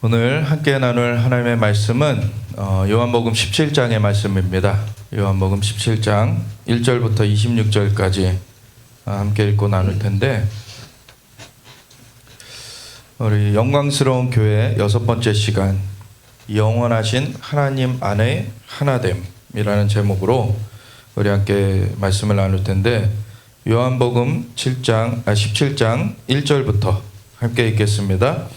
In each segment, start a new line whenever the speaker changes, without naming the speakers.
오늘 함께 나눌 하나님의 말씀은 요한복음 17장의 말씀입니다. 요한복음 17장 1절부터 26절까지 함께 읽고 나눌 텐데, 우리 영광스러운 교회 6번째 시간, 영원하신 하나님 안의 하나됨이라는 제목으로 우리 함께 말씀을 나눌 텐데, 요한복음 17장 1절부터 함께 읽겠습니다.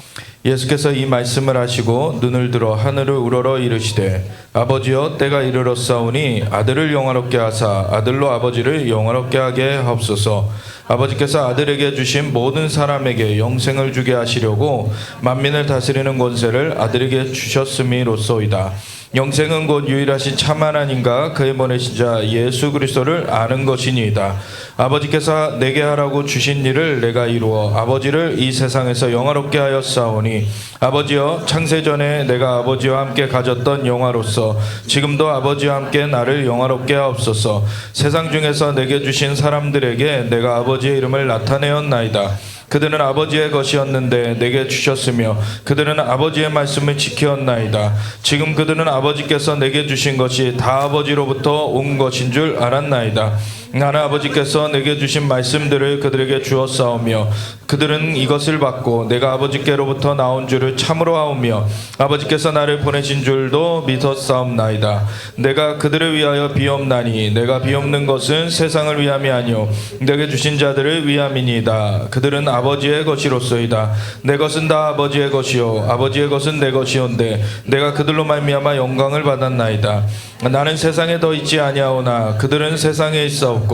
예수께서 이 말씀을 하시고 눈을 들어 하늘을 우러러 이르시되, 아버지여, 때가 이르렀사오니 아들을 영화롭게 하사 아들로 아버지를 영화롭게 하게 하옵소서. 아버지께서 아들에게 주신 모든 사람에게 영생을 주게 하시려고 만민을 다스리는 권세를 아들에게 주셨음이로소이다. 영생은 곧 유일하신 참 하나님과 그의 보내신 자 예수 그리스도를 아는 것이니이다. 아버지께서 내게 하라고 주신 일을 내가 이루어 아버지를 이 세상에서 영화롭게 하였사오니, 아버지여, 창세전에 내가 아버지와 함께 가졌던 영화로서 지금도 아버지와 함께 나를 영화롭게 하옵소서. 세상 중에서 내게 주신 사람들에게 내가 아버지의 이름을 나타내었나이다. 그들은 아버지의 것이었는데 내게 주셨으며 그들은 아버지의 말씀을 지켰나이다. 지금 그들은 아버지께서 내게 주신 것이 다 아버지로부터 온 것인 줄 알았나이다. 나는 아버지께서 내게 주신 말씀들을 그들에게 주었사오며 그들은 이것을 받고 내가 아버지께로부터 나온 줄을 참으로 하오며 아버지께서 나를 보내신 줄도 믿었사옵나이다. 내가 그들을 위하여 비옵나니 내가 비옵는 것은 세상을 위함이 아니요 내게 주신 자들을 위함이니이다. 그들은 아버지의 것이로소이다. 내 것은 다 아버지의 것이요 아버지의 것은 내 것이온데 내가 그들로 말미암아 영광을 받았나이다. 나는 세상에 더 있지 아니하오나 그들은 세상에 있사옵고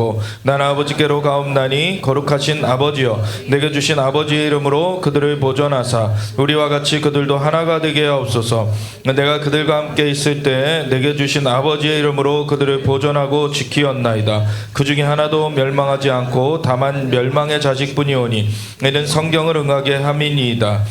나는 아버지께로 가옵나니, 거룩하신 아버지여, 내게 주신 아버지의 이름으로 그들을 보존하사 우리와 같이 그들도 하나가 되게 하옵소서. 내가 그들과 함께 있을 때에 내게 주신 아버지의 이름으로 그들을 보존하고 지키었나이다. 그 중에 하나도 멸망하지 않고 다만 멸망의 자식뿐이오니 이는 성경을 응하게 함이니이다.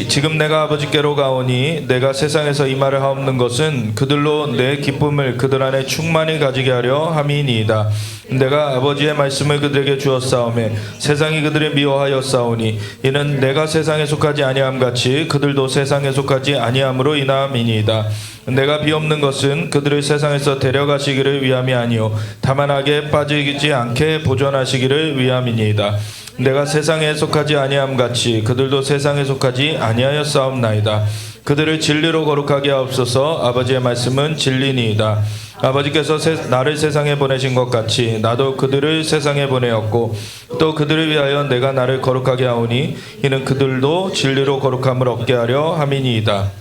지금 내가 아버지께로 가오니 내가 세상에서 이 말을 하옵는 것은 그들로 내 기쁨을 그들 안에 충만히 가지게 하려 함이니이다. 내가 아버지의 말씀을 그들에게 주었사오매 세상이 그들을 미워하였사오니 이는 내가 세상에 속하지 아니함 같이 그들도 세상에 속하지 아니함으로 인함이니이다. 내가 비옵는 것은 그들을 세상에서 데려가시기를 위함이 아니요 다만 악에 빠지지 않게 보존하시기를 위함이니이다. 내가 세상에 속하지 아니함 같이 그들도 세상에 속하지 아니하였사옵나이다. 그들을 진리로 거룩하게 하옵소서. 아버지의 말씀은 진리니이다. 아버지께서 나를 세상에 보내신 것 같이 나도 그들을 세상에 보내었고 또 그들을 위하여 내가 나를 거룩하게 하오니 이는 그들도 진리로 거룩함을 얻게 하려 함이니이다.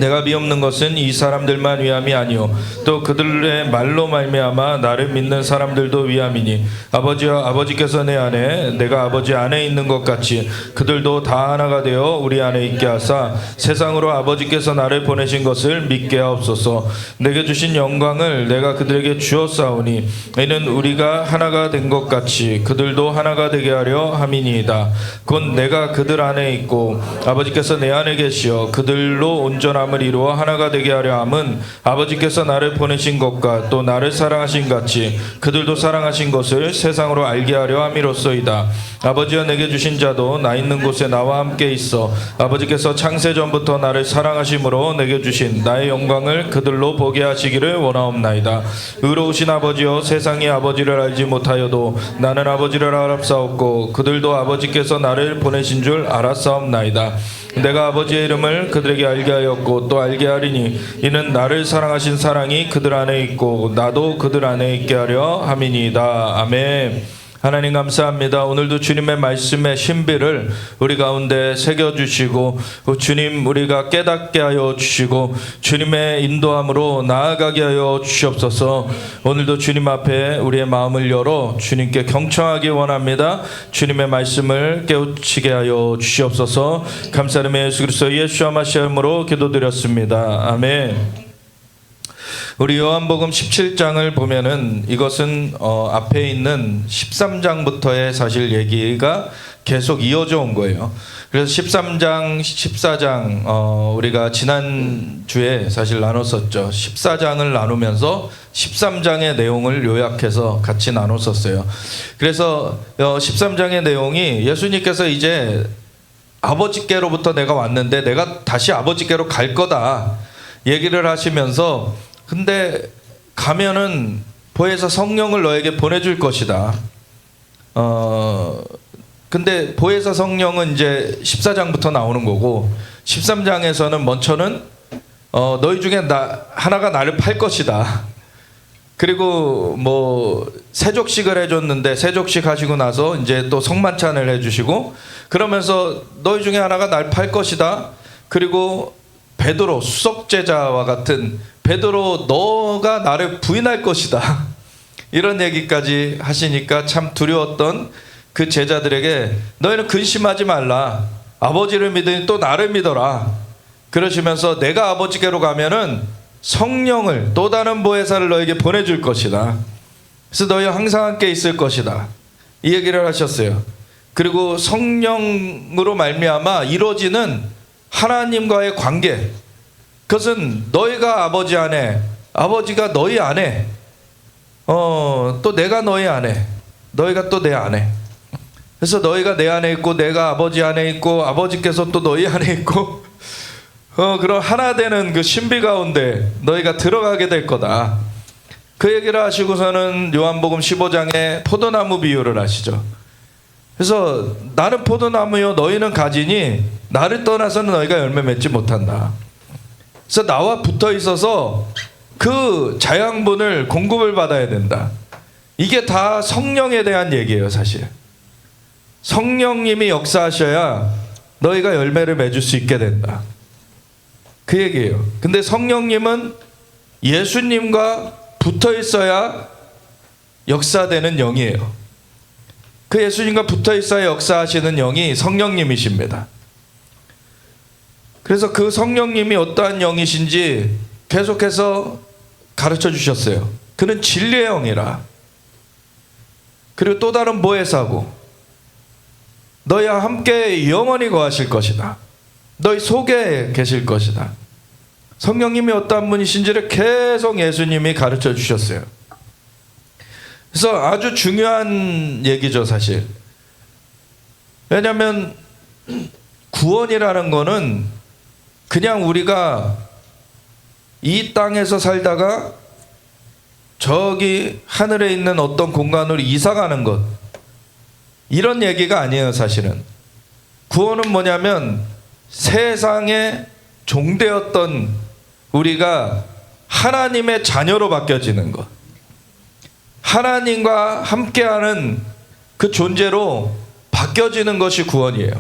내가 비옵는 것은 이 사람들만 위함이 아니요 또 그들의 말로 말미암아 나를 믿는 사람들도 위함이니, 아버지와 아버지께서 내 안에 내가 아버지 안에 있는 것 같이 그들도 다 하나가 되어 우리 안에 있게 하사 세상으로 아버지께서 나를 보내신 것을 믿게 하옵소서. 내게 주신 영광을 내가 그들에게 주었사오니 이는 우리가 하나가 된 것 같이 그들도 하나가 되게 하려 함이니이다. 곧 내가 그들 안에 있고 아버지께서 내 안에 계시어 그들로 온전함을 이루어 하나가 되게 하려 함은 아버지께서 나를 보내신 것과 또 나를 사랑하신 같이 그들도 사랑하신 것을 세상으로 알게 하려 함이로소이다. 아버지여, 내게 주신 자도 나 있는 곳에 나와 함께 있어 아버지께서 창세전부터 나를 사랑하심으로 내게 주신 나의 영광을 그들로 보게 하시기를 원하옵나이다. 의로우신 아버지여, 세상이 아버지를 알지 못하여도 나는 아버지를 알았사옵고 그들도 아버지께서 나를 보내신 줄 알았사옵나이다. 내가 아버지의 이름을 그들에게 알게 하였고 또 알게 하리니 이는 나를 사랑하신 사랑이 그들 안에 있고 나도 그들 안에 있게 하려 함이니이다. 아멘. 하나님 감사합니다. 오늘도 주님의 말씀의 신비를 우리 가운데 새겨주시고 주님 우리가 깨닫게 하여 주시고 주님의 인도함으로 나아가게 하여 주시옵소서. 오늘도 주님 앞에 우리의 마음을 열어 주님께 경청하기 원합니다. 주님의 말씀을 깨우치게 하여 주시옵소서. 감사드리며 예수 그리스도 예수와 마시아름으로 기도드렸습니다. 아멘. 우리 요한복음 17장을 보면은 이것은 앞에 있는 13장부터의 사실 얘기가 계속 이어져 온 거예요. 그래서 13장, 14장 우리가 지난주에 사실 나눴었죠. 14장을 나누면서 13장의 내용을 요약해서 같이 나눴었어요. 그래서 13장의 내용이 예수님께서 이제 아버지께로부터 내가 왔는데 내가 다시 아버지께로 갈 거다 얘기를 하시면서, 근데 가면은 보혜사 성령을 너에게 보내줄 것이다. 근데 보혜사 성령은 이제 14장부터 나오는 거고, 13장에서는 먼저는 너희 중에 하나가 나를 팔 것이다. 그리고 뭐 세족식을 해줬는데 세족식 하시고 나서 이제 또 성만찬을 해주시고, 그러면서 너희 중에 하나가 날 팔 것이다. 그리고 베드로, 수석제자와 같은 베드로, 너가 나를 부인할 것이다. 이런 얘기까지 하시니까 참 두려웠던 그 제자들에게 너희는 근심하지 말라. 아버지를 믿으니 또 나를 믿어라. 그러시면서 내가 아버지께로 가면은 성령을, 또 다른 보혜사를 너에게 보내줄 것이다. 그래서 너희 항상 함께 있을 것이다. 이 얘기를 하셨어요. 그리고 성령으로 말미암아 이루어지는 하나님과의 관계, 그것은 너희가 아버지 안에, 아버지가 너희 안에, 또 내가 너희 안에, 너희가 또 내 안에. 그래서 너희가 내 안에 있고 내가 아버지 안에 있고 아버지께서 또 너희 안에 있고, 그런 하나 되는 그 신비 가운데 너희가 들어가게 될 거다. 그 얘기를 하시고서는 요한복음 15장에 포도나무 비유를 하시죠. 그래서 나는 포도나무요 너희는 가지니 나를 떠나서는 너희가 열매 맺지 못한다. 그래서 나와 붙어 있어서 그 자양분을 공급을 받아야 된다. 이게 다 성령에 대한 얘기예요. 사실 성령님이 역사하셔야 너희가 열매를 맺을 수 있게 된다. 그 얘기예요. 근데 성령님은 예수님과 붙어 있어야 역사되는 영이에요. 그 예수님과 붙어 있어야 역사하시는 영이 성령님이십니다. 그래서 그 성령님이 어떠한 영이신지 계속해서 가르쳐 주셨어요. 그는 진리의 영이라. 그리고 또 다른 보혜사고 너희와 함께 영원히 거하실 것이다. 너희 속에 계실 것이다. 성령님이 어떠한 분이신지를 계속 예수님이 가르쳐 주셨어요. 그래서 아주 중요한 얘기죠, 사실. 왜냐하면 구원이라는 거는 그냥 우리가 이 땅에서 살다가 저기 하늘에 있는 어떤 공간으로 이사 가는 것, 이런 얘기가 아니에요. 사실은 구원은 뭐냐면 세상에 종되었던 우리가 하나님의 자녀로 바뀌어지는 것, 하나님과 함께하는 그 존재로 바뀌어지는 것이 구원이에요.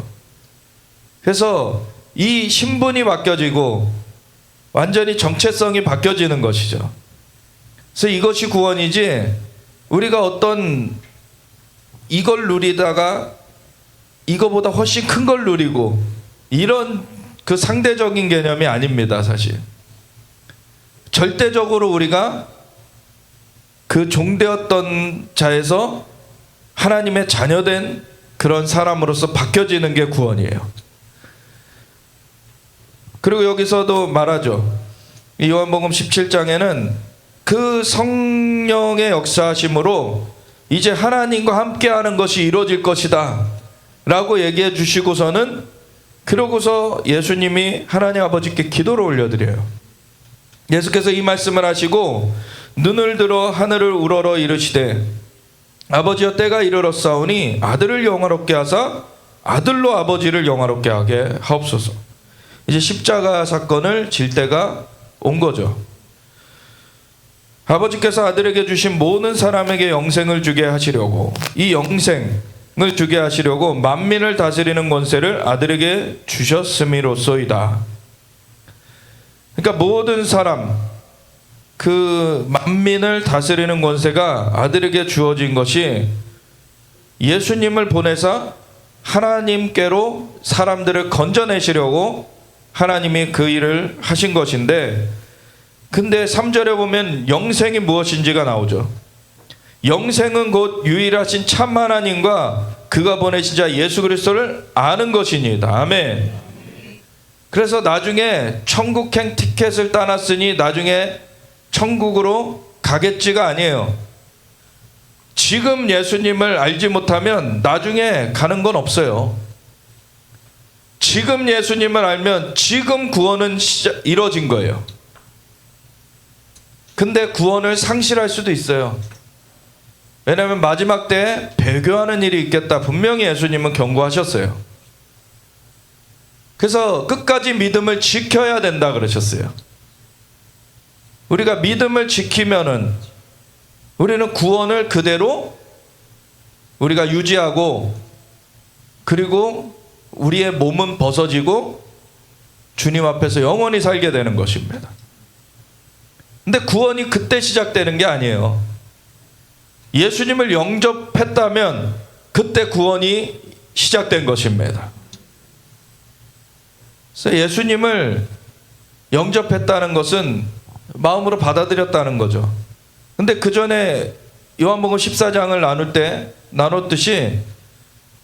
그래서 이 신분이 바뀌어지고 완전히 정체성이 바뀌어지는 것이죠. 그래서 이것이 구원이지, 우리가 어떤 이걸 누리다가 이거보다 훨씬 큰 걸 누리고 이런 그 상대적인 개념이 아닙니다. 사실 절대적으로 우리가 그 종되었던 자에서 하나님의 자녀된 그런 사람으로서 바뀌어지는 게 구원이에요. 그리고 여기서도 말하죠. 이 요한복음 17장에는 그 성령의 역사하심으로 이제 하나님과 함께하는 것이 이루어질 것이다 라고 얘기해 주시고서는, 그러고서 예수님이 하나님 아버지께 기도를 올려드려요. 예수께서 이 말씀을 하시고 눈을 들어 하늘을 우러러 이르시되 아버지여 때가 이르렀사오니 아들을 영화롭게 하사 아들로 아버지를 영화롭게 하게 하옵소서. 이제 십자가 사건을 질 때가 온 거죠. 아버지께서 아들에게 주신 모든 사람에게 영생을 주게 하시려고, 이 영생을 주게 하시려고 만민을 다스리는 권세를 아들에게 주셨음이로소이다. 그러니까 모든 사람, 그 만민을 다스리는 권세가 아들에게 주어진 것이 예수님을 보내사 하나님께로 사람들을 건져내시려고 하나님이 그 일을 하신 것인데, 근데 3절에 보면 영생이 무엇인지가 나오죠. 영생은 곧 유일하신 참 하나님과 그가 보내신 자 예수 그리스도를 아는 것이니이다. 아멘. 그래서 나중에 천국행 티켓을 따놨으니 나중에 천국으로 가겠지가 아니에요. 지금 예수님을 알지 못하면 나중에 가는 건 없어요. 지금 예수님을 알면 지금 구원은 이루어진 거예요. 근데 구원을 상실할 수도 있어요. 왜냐하면 마지막 때에 배교하는 일이 있겠다. 분명히 예수님은 경고하셨어요. 그래서 끝까지 믿음을 지켜야 된다 그러셨어요. 우리가 믿음을 지키면은 우리는 구원을 그대로 우리가 유지하고, 그리고 우리의 몸은 벗어지고 주님 앞에서 영원히 살게 되는 것입니다. 근데 구원이 그때 시작되는 게 아니에요. 예수님을 영접했다면 그때 구원이 시작된 것입니다. 그래서 예수님을 영접했다는 것은 마음으로 받아들였다는 거죠. 근데 그 전에 요한복음 14장을 나눴듯이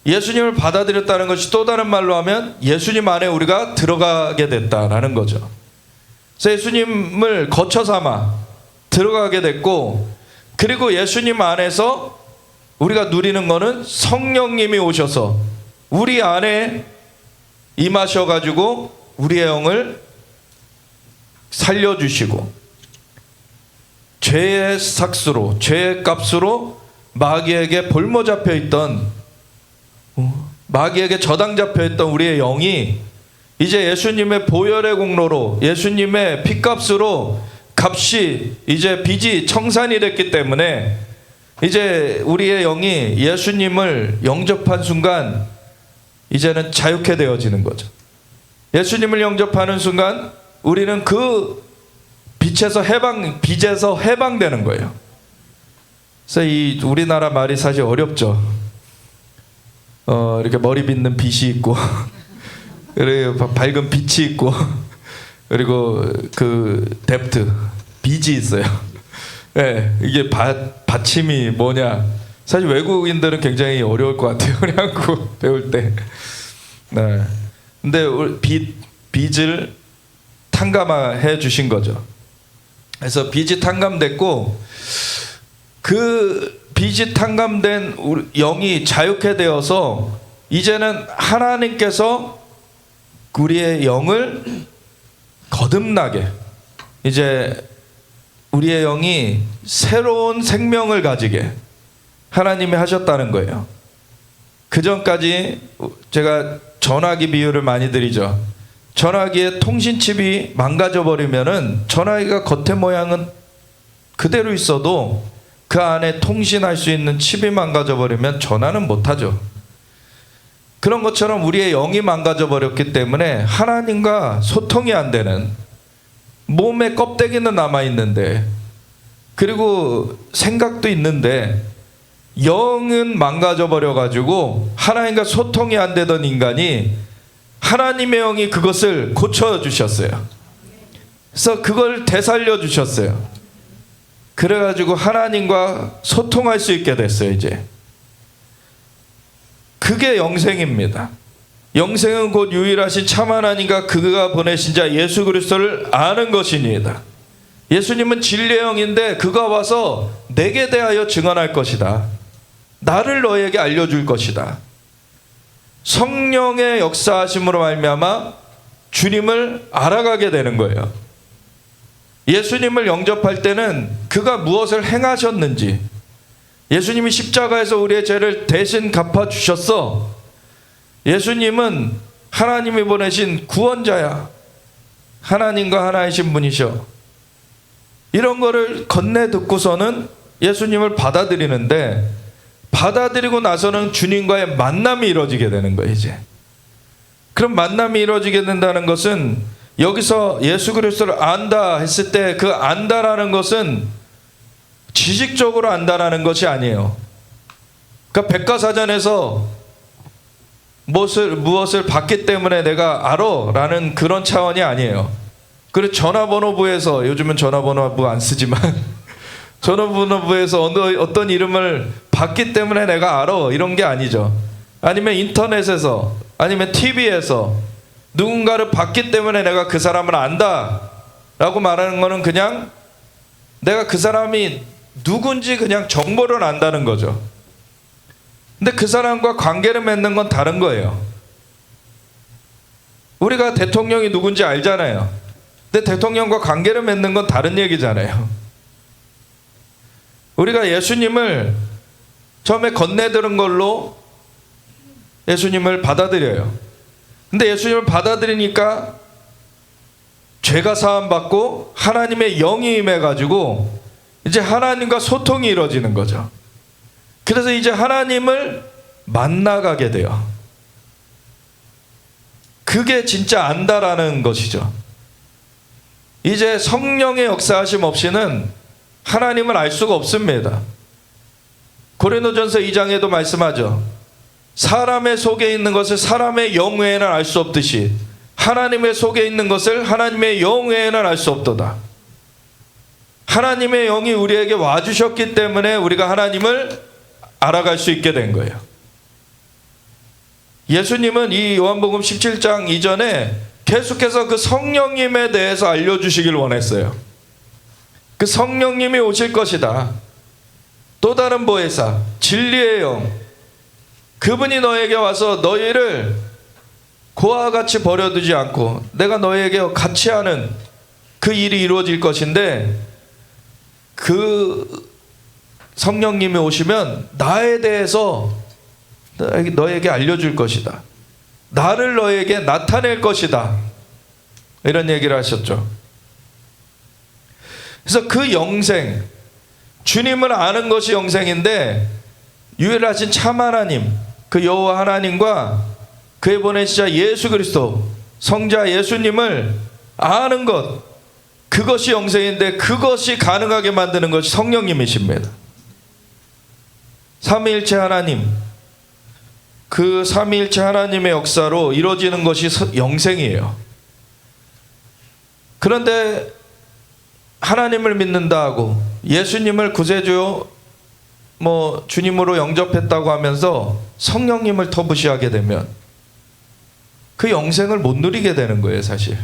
예수님을 받아들였다는 것이 또 다른 말로 하면 예수님 안에 우리가 들어가게 됐다라는 거죠. 그래서 예수님을 거처 삼아 들어가게 됐고, 그리고 예수님 안에서 우리가 누리는 거는 성령님이 오셔서 우리 안에 임하셔가지고 우리의 영을 살려주시고, 죄의 삭수로, 죄의 값으로 마귀에게 볼모 잡혀있던, 마귀에게 저당 잡혀있던 우리의 영이 이제 예수님의 보혈의 공로로, 예수님의 피값으로 값이, 이제 빚이 청산이 됐기 때문에 이제 우리의 영이 예수님을 영접한 순간 이제는 자유케 되어지는 거죠. 예수님을 영접하는 순간 우리는 그 빚에서 해방되는 거예요. 그래서 이 우리나라 말이 사실 어렵죠. 이렇게 머리 빗는 빚이 있고 그리고 밝은 빛이 있고 그리고 그 뎁트, 빚이 있어요. 네, 이게 받침이 뭐냐. 사실 외국인들은 굉장히 어려울 것 같아요. 우리 한국 배울 때. 네. 근데 빚을 탕감해 주신 거죠. 그래서 빚이 탕감됐고, 그 빚이 탕감된 영이 자유케 되어서 이제는 하나님께서 우리의 영을 거듭나게, 이제 우리의 영이 새로운 생명을 가지게 하나님이 하셨다는 거예요. 그 전까지 제가 전화기 비유를 많이 드리죠. 전화기의 통신칩이 망가져 버리면은 전화기가 겉의 모양은 그대로 있어도 그 안에 통신할 수 있는 칩이 망가져 버리면 전화는 못하죠. 그런 것처럼 우리의 영이 망가져 버렸기 때문에 하나님과 소통이 안 되는, 몸에 껍데기는 남아있는데, 그리고 생각도 있는데 영은 망가져 버려가지고 하나님과 소통이 안 되던 인간이 하나님의 영이 그것을 고쳐주셨어요. 그래서 그걸 되살려 주셨어요. 그래가지고 하나님과 소통할 수 있게 됐어요. 이제 그게 영생입니다. 영생은 곧 유일하신 참 하나님과 그가 보내신 자 예수 그리스도를 아는 것이니이다. 예수님은 진리의 영인데 그가 와서 내게 대하여 증언할 것이다. 나를 너에게 알려줄 것이다. 성령의 역사하심으로 말미암아 주님을 알아가게 되는 거예요. 예수님을 영접할 때는 그가 무엇을 행하셨는지, 예수님이 십자가에서 우리의 죄를 대신 갚아주셨어. 예수님은 하나님이 보내신 구원자야. 하나님과 하나이신 분이셔. 이런 거를 건네 듣고서는 예수님을 받아들이는데, 받아들이고 나서는 주님과의 만남이 이루어지게 되는 거예요. 이제 그럼 만남이 이루어지게 된다는 것은, 여기서 예수 그리스도를 안다 했을 때 그 안다라는 것은 지식적으로 안다라는 것이 아니에요. 그러니까 백과사전에서 무엇을 봤기 때문에 내가 알아 라는 그런 차원이 아니에요. 그리고 전화번호부에서, 요즘은 전화번호부 안 쓰지만 전화번호부에서 어떤 이름을 봤기 때문에 내가 알아 이런 게 아니죠. 아니면 인터넷에서, 아니면 TV에서 누군가를 봤기 때문에 내가 그 사람을 안다 라고 말하는 거는 그냥 내가 그 사람이 누군지 그냥 정보를 안다는 거죠. 근데 그 사람과 관계를 맺는 건 다른 거예요. 우리가 대통령이 누군지 알잖아요. 근데 대통령과 관계를 맺는 건 다른 얘기잖아요. 우리가 예수님을 처음에 건네들은 걸로 예수님을 받아들여요. 근데 예수님을 받아들이니까 죄가 사함받고 하나님의 영이 임해가지고 이제 하나님과 소통이 이루어지는 거죠. 그래서 이제 하나님을 만나가게 돼요. 그게 진짜 안다라는 것이죠. 이제 성령의 역사하심 없이는 하나님을 알 수가 없습니다. 고린도전서 2장에도 말씀하죠. 사람의 속에 있는 것을 사람의 영 외에는 알 수 없듯이 하나님의 속에 있는 것을 하나님의 영 외에는 알 수 없도다. 하나님의 영이 우리에게 와주셨기 때문에 우리가 하나님을 알아갈 수 있게 된 거예요. 예수님은 이 요한복음 17장 이전에 계속해서 그 성령님에 대해서 알려주시길 원했어요. 그 성령님이 오실 것이다. 또 다른 보혜사, 진리의 영, 그분이 너에게 와서 너희를 고아와 같이 버려두지 않고 내가 너에게 같이 하는 그 일이 이루어질 것인데, 그 성령님이 오시면 나에 대해서 너에게 알려줄 것이다. 나를 너에게 나타낼 것이다. 이런 얘기를 하셨죠. 그래서 그 영생, 주님을 아는 것이 영생인데, 유일하신 참 하나님, 그 여호와 하나님과 그에 보내시자 예수 그리스도, 성자 예수님을 아는 것, 그것이 영생인데, 그것이 가능하게 만드는 것이 성령님이십니다. 삼위일체 하나님, 그 삼위일체 하나님의 역사로 이루어지는 것이 영생이에요. 그런데 하나님을 믿는다 하고 예수님을 구세주 주님으로 영접했다고 하면서 성령님을 터부시하게 되면 그 영생을 못 누리게 되는 거예요, 사실.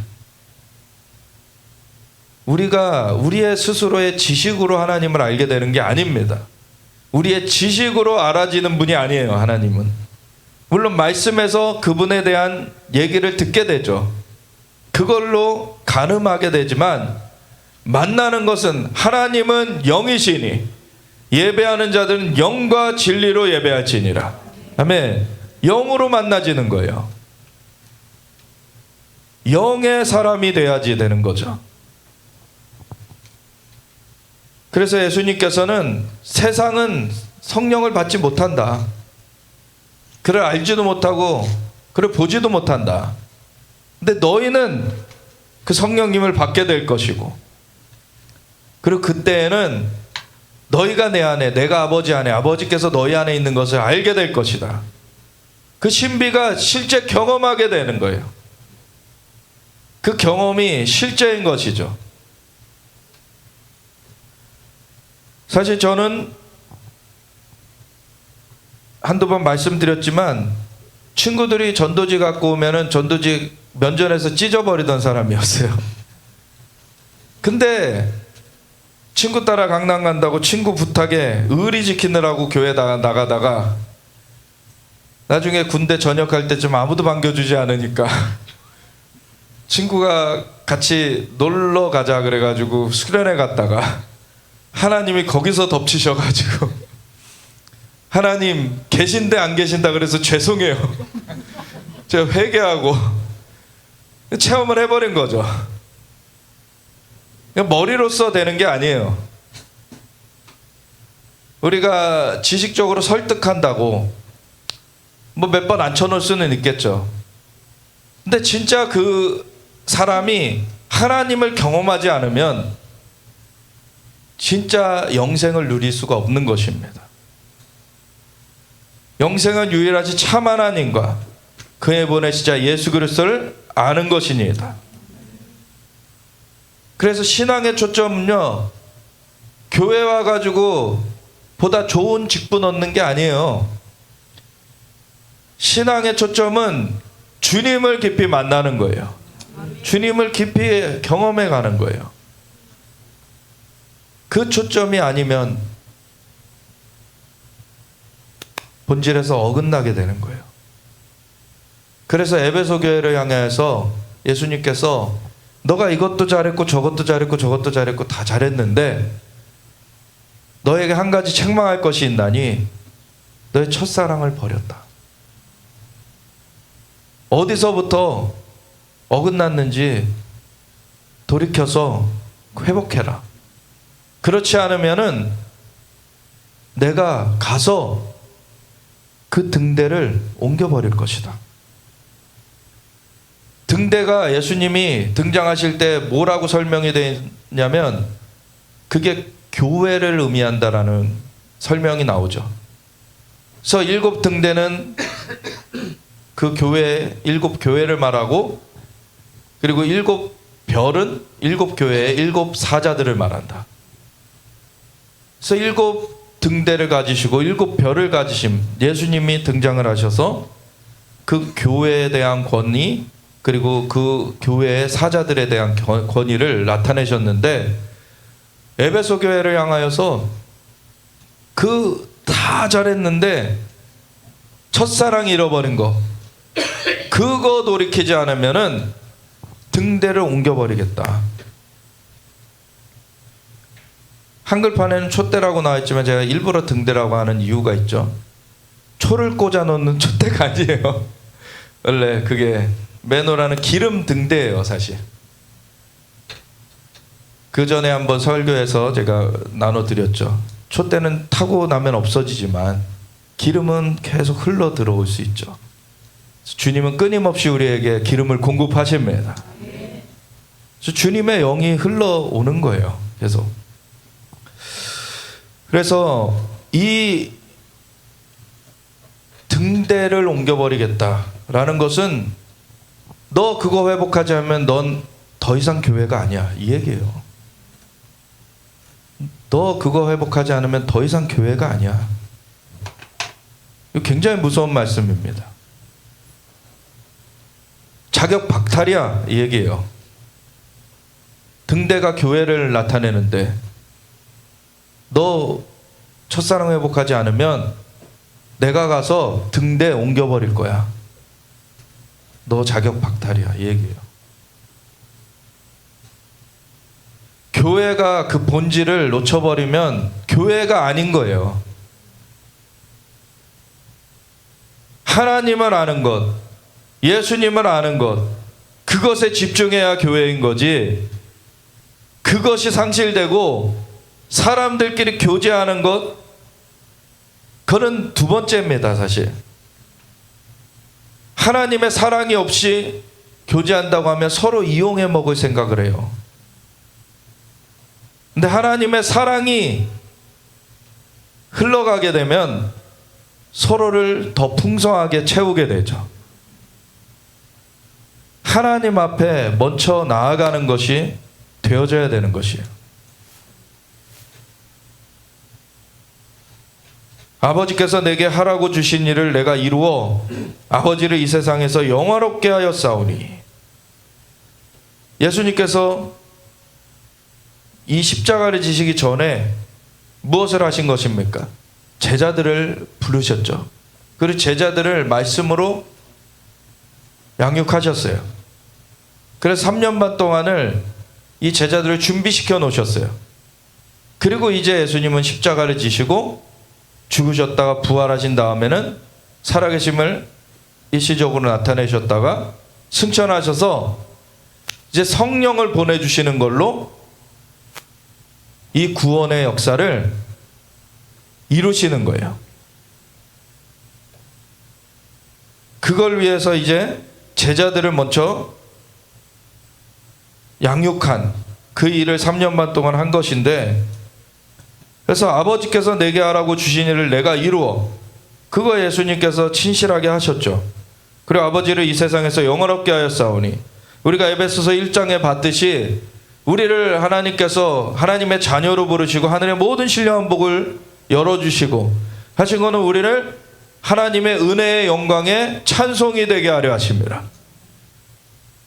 우리가 우리의 스스로의 지식으로 하나님을 알게 되는 게 아닙니다. 우리의 지식으로 알아지는 분이 아니에요, 하나님은. 물론 말씀에서 그분에 대한 얘기를 듣게 되죠. 그걸로 가늠하게 되지만, 만나는 것은 하나님은 영이시니 예배하는 자들은 영과 진리로 예배할지니라. 아멘. 영으로 만나지는 거예요. 영의 사람이 돼야지 되는 거죠. 그래서 예수님께서는 세상은 성령을 받지 못한다. 그를 알지도 못하고 그를 보지도 못한다. 근데 너희는 그 성령님을 받게 될 것이고, 그리고 그때에는 너희가 내 안에, 내가 아버지 안에, 아버지께서 너희 안에 있는 것을 알게 될 것이다. 그 신비가 실제 경험하게 되는 거예요. 그 경험이 실제인 것이죠. 사실 저는 한두 번 말씀드렸지만, 친구들이 전도지 갖고 오면은 전도지 면전에서 찢어버리던 사람이었어요. 근데 친구 따라 강남 간다고 친구 부탁에 의리 지키느라고 교회 나가다가 나중에 군대 전역할 때쯤 아무도 반겨주지 않으니까 친구가 같이 놀러 가자 그래가지고 수련회 갔다가 하나님이 거기서 덮치셔가지고 하나님 계신데 안 계신다 그래서 죄송해요. 제가 회개하고 체험을 해버린 거죠. 머리로써 되는 게 아니에요. 우리가 지식적으로 설득한다고 몇 번 앉혀놓을 수는 있겠죠. 근데 진짜 그 사람이 하나님을 경험하지 않으면 진짜 영생을 누릴 수가 없는 것입니다. 영생은 유일하신 참 하나님과 그에 보내시자 예수 그리스도를 아는 것이니이다. 그래서 신앙의 초점은요, 교회 와가지고 보다 좋은 직분 얻는 게 아니에요. 신앙의 초점은 주님을 깊이 만나는 거예요. 주님을 깊이 경험해 가는 거예요. 그 초점이 아니면 본질에서 어긋나게 되는 거예요. 그래서 에베소 교회를 향해서 예수님께서 너가 이것도 잘했고 저것도 잘했고 저것도 잘했고 다 잘했는데 너에게 한 가지 책망할 것이 있나니 너의 첫사랑을 버렸다. 어디서부터 어긋났는지 돌이켜서 회복해라. 그렇지 않으면은 내가 가서 그 등대를 옮겨버릴 것이다. 등대가 예수님이 등장하실 때 뭐라고 설명이 되냐면 그게 교회를 의미한다라는 설명이 나오죠. 그래서 7 등대는 그 교회, 7 교회를 말하고, 그리고 7 별은 7 교회의 7 사자들을 말한다. 그래서 7 등대를 가지시고 7 별을 가지신 예수님이 등장을 하셔서 그 교회에 대한 권위, 그리고 그 교회의 사자들에 대한 권위를 나타내셨는데, 에베소 교회를 향하여서 그 다 잘했는데 첫사랑 잃어버린 거, 그거 돌이키지 않으면은 등대를 옮겨버리겠다. 한글판에는 촛대라고 나와있지만 제가 일부러 등대라고 하는 이유가 있죠. 초를 꽂아 놓는 촛대가 아니에요. 원래 그게 매노라는 기름 등대예요, 사실. 그 전에 한번 설교에서 제가 나눠드렸죠. 촛대는 타고 나면 없어지지만 기름은 계속 흘러 들어올 수 있죠. 주님은 끊임없이 우리에게 기름을 공급하십니다. 그래서 주님의 영이 흘러오는 거예요, 계속. 그래서 이 등대를 옮겨버리겠다라는 것은 너 그거 회복하지 않으면 넌 더 이상 교회가 아니야, 이 얘기예요. 너 그거 회복하지 않으면 더 이상 교회가 아니야. 이거 굉장히 무서운 말씀입니다. 자격 박탈이야, 이 얘기예요. 등대가 교회를 나타내는데 너 첫사랑 회복하지 않으면 내가 가서 등대 옮겨버릴 거야. 너 자격 박탈이야, 이 얘기예요. 교회가 그 본질을 놓쳐버리면 교회가 아닌 거예요. 하나님을 아는 것, 예수님을 아는 것, 그것에 집중해야 교회인 거지, 그것이 상실되고 사람들끼리 교제하는 것, 그건 두 번째입니다, 사실. 하나님의 사랑이 없이 교제한다고 하면 서로 이용해 먹을 생각을 해요. 근데 하나님의 사랑이 흘러가게 되면 서로를 더 풍성하게 채우게 되죠. 하나님 앞에 먼저 나아가는 것이 되어져야 되는 것이에요. 아버지께서 내게 하라고 주신 일을 내가 이루어 아버지를 이 세상에서 영화롭게 하였사오니. 예수님께서 이 십자가를 지시기 전에 무엇을 하신 것입니까? 제자들을 부르셨죠. 그리고 제자들을 말씀으로 양육하셨어요. 그래서 3년 반 동안을 이 제자들을 준비시켜 놓으셨어요. 그리고 이제 예수님은 십자가를 지시고 죽으셨다가 부활하신 다음에는 살아계심을 일시적으로 나타내셨다가 승천하셔서 이제 성령을 보내주시는 걸로 이 구원의 역사를 이루시는 거예요. 그걸 위해서 이제 제자들을 먼저 양육한 그 일을 3년 반 동안 한 것인데, 그래서 아버지께서 내게 하라고 주신 일을 내가 이루어, 그거 예수님께서 친실하게 하셨죠. 그리고 아버지를 이 세상에서 영원롭게 하였사오니, 우리가 에베소서 1장에 봤듯이 우리를 하나님께서 하나님의 자녀로 부르시고 하늘의 모든 신령한 복을 열어주시고 하신 것은 우리를 하나님의 은혜의 영광에 찬송이 되게 하려 하십니다.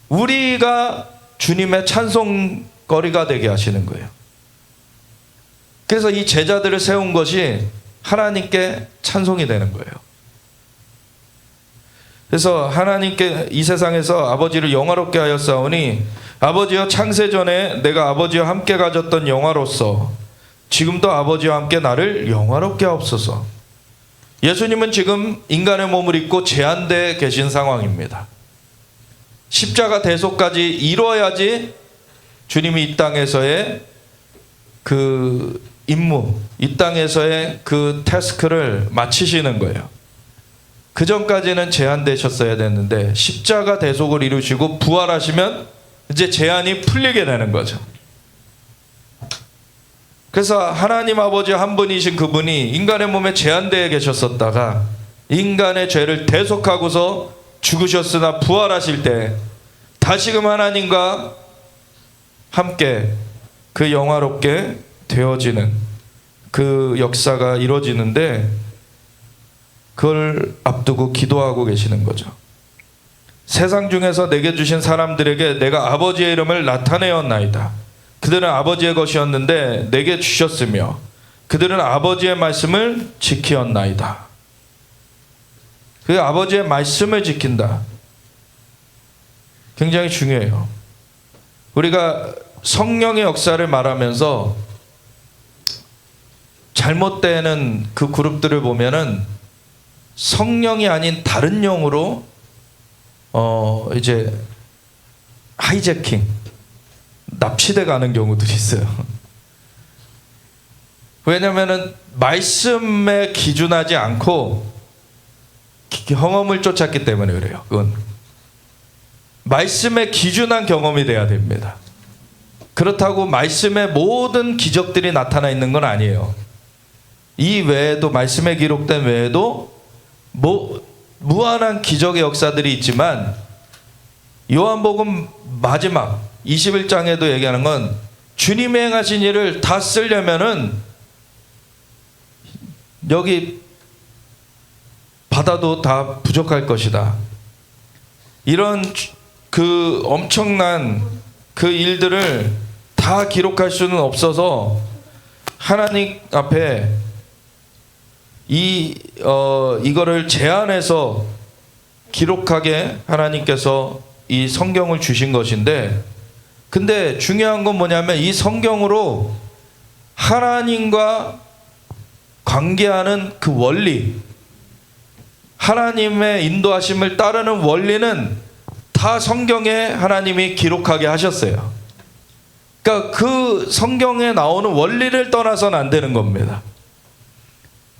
우리가 주님의 찬송거리가 되게 하시는 거예요. 그래서 이 제자들을 세운 것이 하나님께 찬송이 되는 거예요. 그래서 하나님께 이 세상에서 아버지를 영화롭게 하였사오니 아버지여 창세전에 내가 아버지와 함께 가졌던 영화로서 지금도 아버지와 함께 나를 영화롭게 하옵소서. 예수님은 지금 인간의 몸을 입고 제한되어 계신 상황입니다. 십자가 대속까지 이루어야지 주님이 이 땅에서의 그 임무, 이 땅에서의 그 태스크를 마치시는 거예요. 그 전까지는 제한되셨어야 됐는데 십자가 대속을 이루시고 부활하시면 이제 제한이 풀리게 되는 거죠. 그래서 하나님 아버지 한 분이신 그분이 인간의 몸에 제한되어 계셨었다가 인간의 죄를 대속하고서 죽으셨으나 부활하실 때 다시금 하나님과 함께 그 영화롭게 되어지는 그 역사가 이루어지는데 그걸 앞두고 기도하고 계시는 거죠. 세상 중에서 내게 주신 사람들에게 내가 아버지의 이름을 나타내었나이다. 그들은 아버지의 것이었는데 내게 주셨으며 그들은 아버지의 말씀을 지키었나이다. 그 아버지의 말씀을 지킨다. 굉장히 중요해요. 우리가 성령의 역사를 말하면서 잘못되는 그 그룹들을 보면은 성령이 아닌 다른 영으로 이제 하이제킹, 납치돼 가는 경우들이 있어요. 왜냐면은 말씀에 기준하지 않고 경험을 쫓았기 때문에 그래요. 그건 말씀에 기준한 경험이 돼야 됩니다. 그렇다고 말씀에 모든 기적들이 나타나 있는 건 아니에요. 이 외에도 말씀에 기록된 외에도 무한한 기적의 역사들이 있지만 요한복음 마지막 21장에도 얘기하는 건 주님이 행하신 일을 다 쓰려면은 여기 바다도 다 부족할 것이다. 이런 그 엄청난 그 일들을 다 기록할 수는 없어서 하나님 앞에 이거를 제안해서 기록하게 하나님께서 이 성경을 주신 것인데, 근데 중요한 건 뭐냐면 이 성경으로 하나님과 관계하는 그 원리, 하나님의 인도하심을 따르는 원리는 다 성경에 하나님이 기록하게 하셨어요. 그러니까 그 성경에 나오는 원리를 떠나서는 안 되는 겁니다.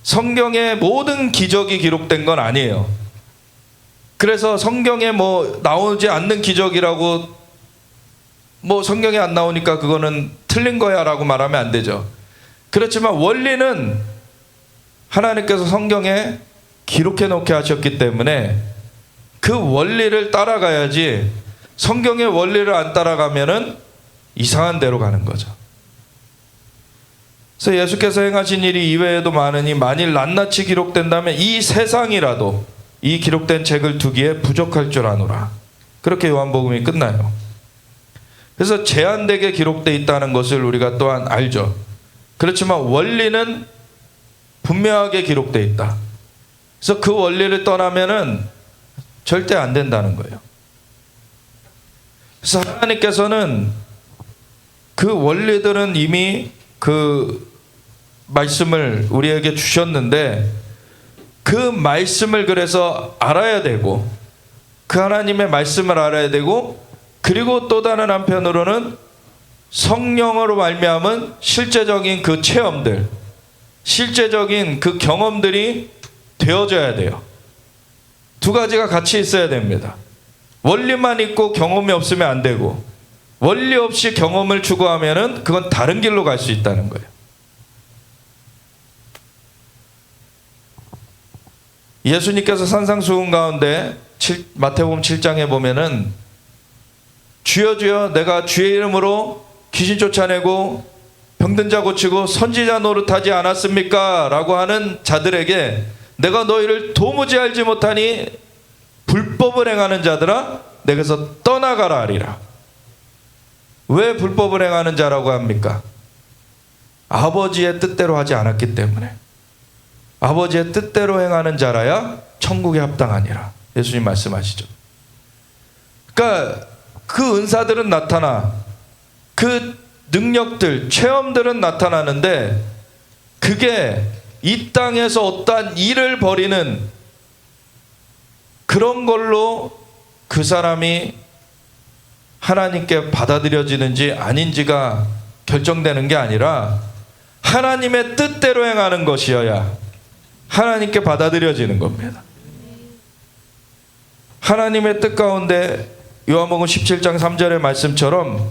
성경에 모든 기적이 기록된 건 아니에요. 그래서 성경에 뭐 나오지 않는 기적이라고 뭐 성경에 안 나오니까 그거는 틀린 거야 라고 말하면 안 되죠. 그렇지만 원리는 하나님께서 성경에 기록해 놓게 하셨기 때문에 그 원리를 따라가야지, 성경의 원리를 안 따라가면은 이상한 데로 가는 거죠. 그래서 예수께서 행하신 일이 이외에도 많으니 만일 낱낱이 기록된다면 이 세상이라도 이 기록된 책을 두기에 부족할 줄 아노라. 그렇게 요한복음이 끝나요. 그래서 제한되게 기록되어 있다는 것을 우리가 또한 알죠. 그렇지만 원리는 분명하게 기록되어 있다. 그래서 그 원리를 떠나면은 절대 안 된다는 거예요. 그래서 하나님께서는 그 원리들은 이미 그 말씀을 우리에게 주셨는데 그 말씀을 그래서 알아야 되고 그 하나님의 말씀을 알아야 되고, 그리고 또 다른 한편으로는 성령으로 말미암은 실제적인 그 체험들, 실제적인 그 경험들이 되어져야 돼요. 두 가지가 같이 있어야 됩니다. 원리만 있고 경험이 없으면 안 되고, 원리 없이 경험을 추구하면은 그건 다른 길로 갈 수 있다는 거예요. 예수님께서 산상수훈 가운데 마태복음 7장에 보면은 주여 주여 내가 주의 이름으로 귀신 쫓아내고 병든 자 고치고 선지자 노릇하지 않았습니까? 라고 하는 자들에게 내가 너희를 도무지 알지 못하니 불법을 행하는 자들아 내게서 떠나가라 하리라. 왜 불법을 행하는 자라고 합니까? 아버지의 뜻대로 하지 않았기 때문에. 아버지의 뜻대로 행하는 자라야 천국에 합당하니라. 예수님 말씀하시죠. 그러니까 그 은사들은 나타나, 그 능력들, 체험들은 나타나는데 그게 이 땅에서 어떠한 일을 벌이는 그런 걸로 그 사람이 하나님께 받아들여지는지 아닌지가 결정되는 게 아니라 하나님의 뜻대로 행하는 것이어야 하나님께 받아들여지는 겁니다. 하나님의 뜻 가운데 요한복음 17장 3절의 말씀처럼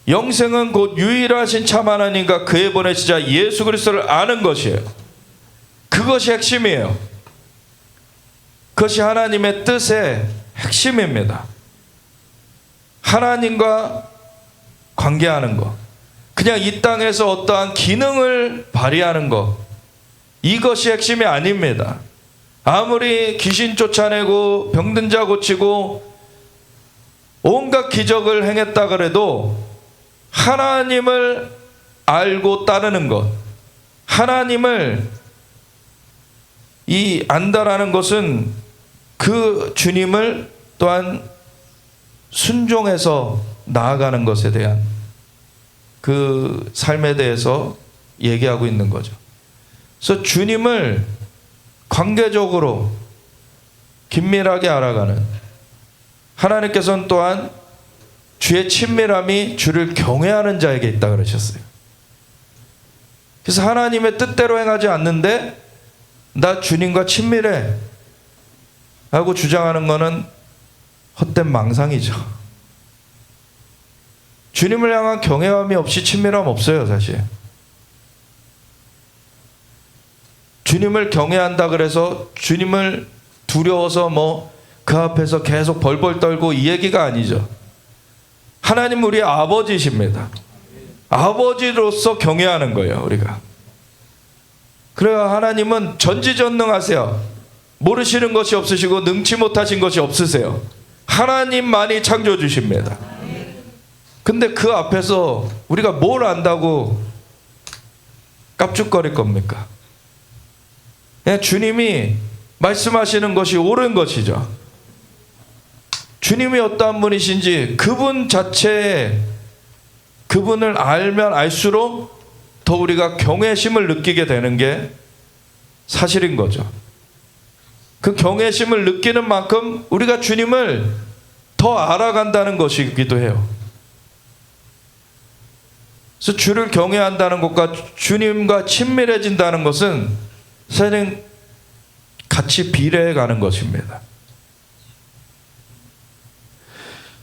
영생은 곧 유일하신 참 하나님과 그의 보내시자 예수 그리스도를 아는 것이에요. 그것이 핵심이에요. 그것이 하나님의 뜻의 핵심입니다. 하나님과 관계하는 것, 그냥 이 땅에서 어떠한 기능을 발휘하는 것, 이것이 핵심이 아닙니다. 아무리 귀신 쫓아내고 병든 자 고치고 온갖 기적을 행했다 그래도 하나님을 알고 따르는 것, 하나님을 안다라는 것은 그 주님을 또한 순종해서 나아가는 것에 대한 그 삶에 대해서 얘기하고 있는 거죠. 그래서 주님을 관계적으로 긴밀하게 알아가는, 하나님께서는 또한 주의 친밀함이 주를 경외하는 자에게 있다 그러셨어요. 그래서 하나님의 뜻대로 행하지 않는데 나 주님과 친밀해 하고 주장하는 것은 헛된 망상이죠. 주님을 향한 경외함이 없이 친밀함 없어요, 사실. 주님을 경외한다 그래서 주님을 두려워서 그 앞에서 계속 벌벌 떨고 이 얘기가 아니죠. 하나님 우리의 아버지십니다. 아버지로서 경외하는 거예요, 우리가. 그래야 하나님은 전지전능하세요. 모르시는 것이 없으시고 능치 못하신 것이 없으세요. 하나님만이 창조주십니다. 근데 그 앞에서 우리가 뭘 안다고 깝죽거릴 겁니까? 주님이 말씀하시는 것이 옳은 것이죠. 주님이 어떠한 분이신지 그분 자체에, 그분을 알면 알수록 더 우리가 경외심을 느끼게 되는 게 사실인 거죠. 그 경외심을 느끼는 만큼 우리가 주님을 더 알아간다는 것이기도 해요. 그래서 주를 경외한다는 것과 주님과 친밀해진다는 것은 사실은 같이 비례해 가는 것입니다.